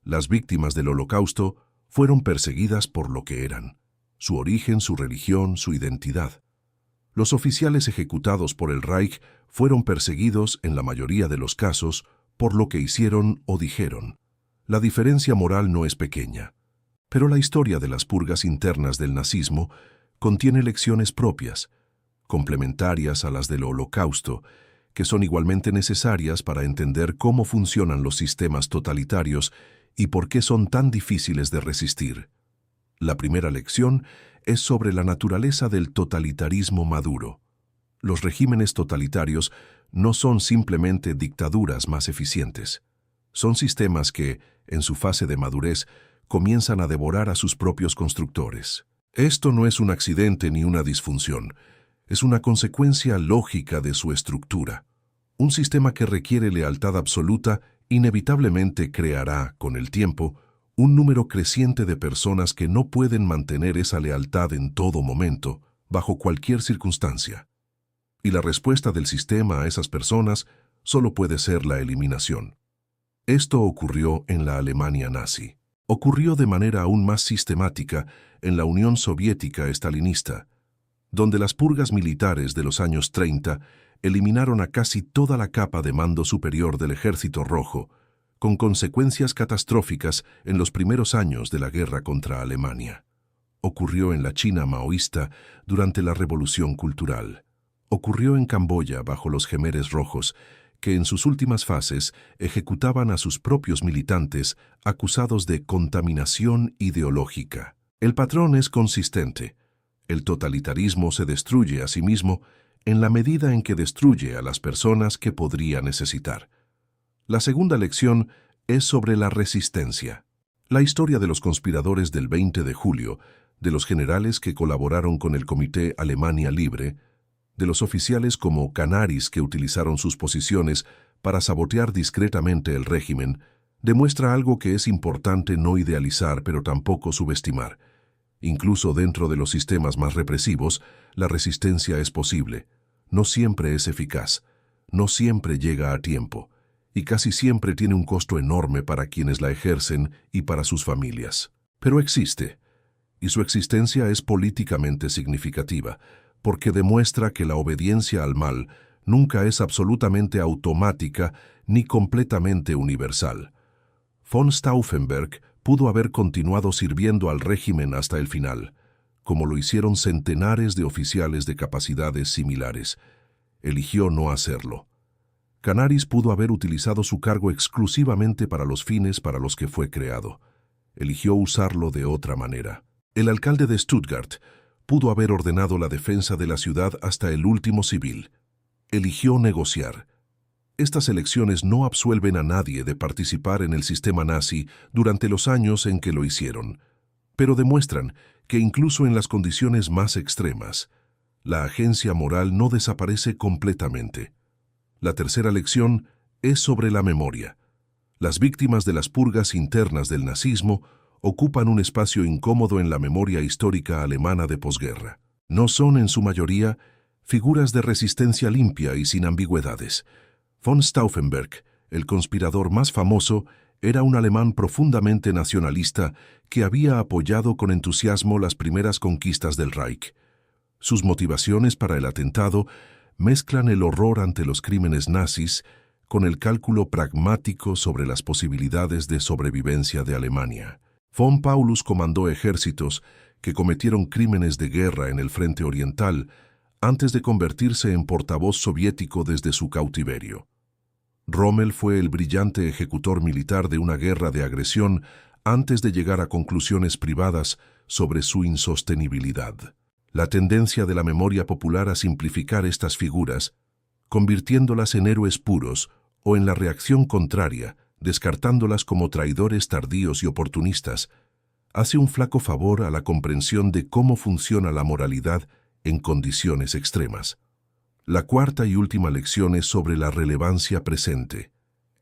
S1: Las víctimas del Holocausto fueron perseguidas por lo que eran: su origen, su religión, su identidad. Los oficiales ejecutados por el Reich fueron perseguidos, en la mayoría de los casos, por lo que hicieron o dijeron. La diferencia moral no es pequeña, pero la historia de las purgas internas del nazismo contiene lecciones propias, complementarias a las del Holocausto, que son igualmente necesarias para entender cómo funcionan los sistemas totalitarios y por qué son tan difíciles de resistir. La primera lección es sobre la naturaleza del totalitarismo maduro. Los regímenes totalitarios no son simplemente dictaduras más eficientes. Son sistemas que, en su fase de madurez, comienzan a devorar a sus propios constructores. Esto no es un accidente ni una disfunción, es una consecuencia lógica de su estructura. Un sistema que requiere lealtad absoluta inevitablemente creará, con el tiempo, un número creciente de personas que no pueden mantener esa lealtad en todo momento, bajo cualquier circunstancia. Y la respuesta del sistema a esas personas solo puede ser la eliminación. Esto ocurrió en la Alemania nazi. Ocurrió de manera aún más sistemática en la Unión Soviética estalinista. donde las purgas militares de los años 30 eliminaron a casi toda la capa de mando superior del Ejército Rojo, con consecuencias catastróficas en los primeros años de la guerra contra Alemania. Ocurrió en la China maoísta durante la Revolución Cultural. Ocurrió en Camboya bajo los Jemeres Rojos, que en sus últimas fases ejecutaban a sus propios militantes acusados de contaminación ideológica. El patrón es consistente. El totalitarismo se destruye a sí mismo en la medida en que destruye a las personas que podría necesitar. La segunda lección es sobre la resistencia. La historia de los conspiradores del 20 de julio, de los generales que colaboraron con el Comité Alemania Libre, de los oficiales como Canaris que utilizaron sus posiciones para sabotear discretamente el régimen, demuestra algo que es importante no idealizar pero tampoco subestimar. Incluso dentro de los sistemas más represivos, la resistencia es posible. No siempre es eficaz, no siempre llega a tiempo, y casi siempre tiene un costo enorme para quienes la ejercen y para sus familias. Pero existe, y su existencia es políticamente significativa, porque demuestra que la obediencia al mal nunca es absolutamente automática ni completamente universal. Von Stauffenberg pudo haber continuado sirviendo al régimen hasta el final, como lo hicieron centenares de oficiales de capacidades similares. Eligió no hacerlo. Canaris pudo haber utilizado su cargo exclusivamente para los fines para los que fue creado. Eligió usarlo de otra manera. El alcalde de Stuttgart pudo haber ordenado la defensa de la ciudad hasta el último civil. Eligió negociar. Estas elecciones no absuelven a nadie de participar en el sistema nazi durante los años en que lo hicieron, pero demuestran que incluso en las condiciones más extremas, la agencia moral no desaparece completamente. La tercera lección es sobre la memoria. Las víctimas de las purgas internas del nazismo ocupan un espacio incómodo en la memoria histórica alemana de posguerra. No son, en su mayoría, figuras de resistencia limpia y sin ambigüedades. Von Stauffenberg, el conspirador más famoso, era un alemán profundamente nacionalista que había apoyado con entusiasmo las primeras conquistas del Reich. Sus motivaciones para el atentado mezclan el horror ante los crímenes nazis con el cálculo pragmático sobre las posibilidades de sobrevivencia de Alemania. Von Paulus comandó ejércitos que cometieron crímenes de guerra en el frente oriental antes de convertirse en portavoz soviético desde su cautiverio. Rommel fue el brillante ejecutor militar de una guerra de agresión antes de llegar a conclusiones privadas sobre su insostenibilidad. La tendencia de la memoria popular a simplificar estas figuras, convirtiéndolas en héroes puros o en la reacción contraria, descartándolas como traidores tardíos y oportunistas, hace un flaco favor a la comprensión de cómo funciona la moralidad en condiciones extremas. La cuarta y última lección es sobre la relevancia presente.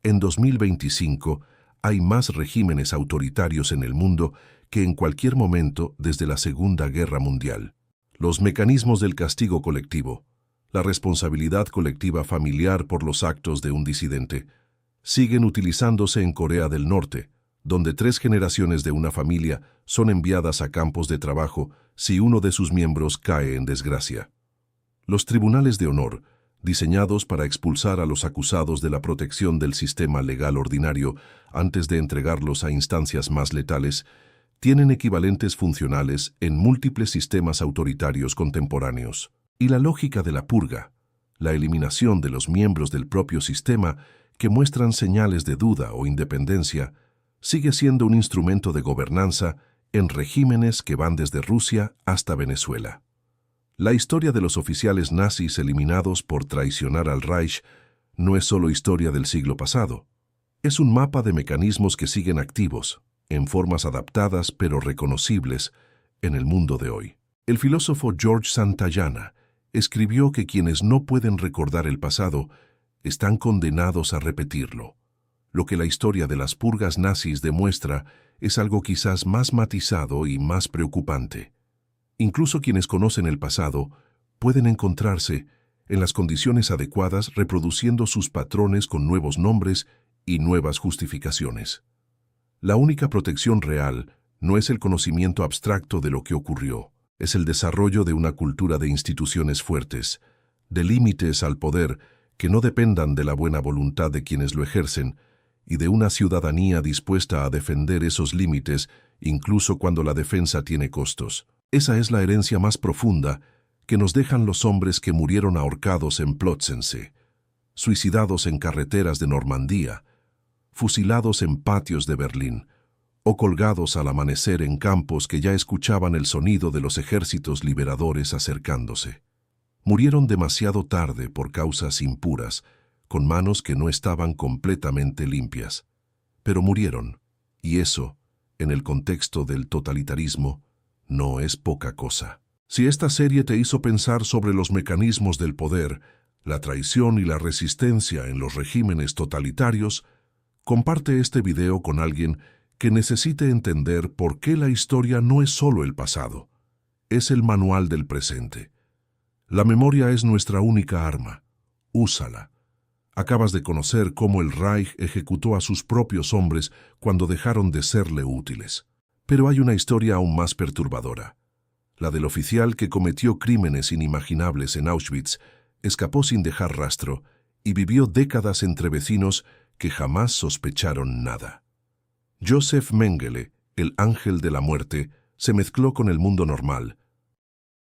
S1: En 2025 hay más regímenes autoritarios en el mundo que en cualquier momento desde la Segunda Guerra Mundial. Los mecanismos del castigo colectivo, la responsabilidad colectiva familiar por los actos de un disidente, siguen utilizándose en Corea del Norte, donde 3 generaciones de una familia son enviadas a campos de trabajo si uno de sus miembros cae en desgracia. Los tribunales de honor, diseñados para expulsar a los acusados de la protección del sistema legal ordinario antes de entregarlos a instancias más letales, tienen equivalentes funcionales en múltiples sistemas autoritarios contemporáneos. Y la lógica de la purga, la eliminación de los miembros del propio sistema que muestran señales de duda o independencia, sigue siendo un instrumento de gobernanza en regímenes que van desde Rusia hasta Venezuela. La historia de los oficiales nazis eliminados por traicionar al Reich no es solo historia del siglo pasado. Es un mapa de mecanismos que siguen activos, en formas adaptadas pero reconocibles, en el mundo de hoy. El filósofo George Santayana escribió que quienes no pueden recordar el pasado están condenados a repetirlo. Lo que la historia de las purgas nazis demuestra es algo quizás más matizado y más preocupante. Incluso quienes conocen el pasado pueden encontrarse en las condiciones adecuadas reproduciendo sus patrones con nuevos nombres y nuevas justificaciones. La única protección real no es el conocimiento abstracto de lo que ocurrió, Es el desarrollo de una cultura de instituciones fuertes, de límites al poder que no dependan de la buena voluntad de quienes lo ejercen, y de una ciudadanía dispuesta a defender esos límites incluso cuando la defensa tiene costos. Esa es la herencia más profunda que nos dejan los hombres que murieron ahorcados en Plötzensee, suicidados en carreteras de Normandía, fusilados en patios de Berlín, o colgados al amanecer en campos que ya escuchaban el sonido de los ejércitos liberadores acercándose. Murieron demasiado tarde por causas impuras, con manos que no estaban completamente limpias. Pero murieron, y eso, en el contexto del totalitarismo, no es poca cosa. Si esta serie te hizo pensar sobre los mecanismos del poder, la traición y la resistencia en los regímenes totalitarios, comparte este video con alguien que necesite entender por qué la historia no es solo el pasado, es el manual del presente. La memoria es nuestra única arma. Úsala. Acabas de conocer cómo el Reich ejecutó a sus propios hombres cuando dejaron de serle útiles. Pero hay una historia aún más perturbadora. La del oficial que cometió crímenes inimaginables en Auschwitz, escapó sin dejar rastro y vivió décadas entre vecinos que jamás sospecharon nada. Josef Mengele, el ángel de la muerte, se mezcló con el mundo normal,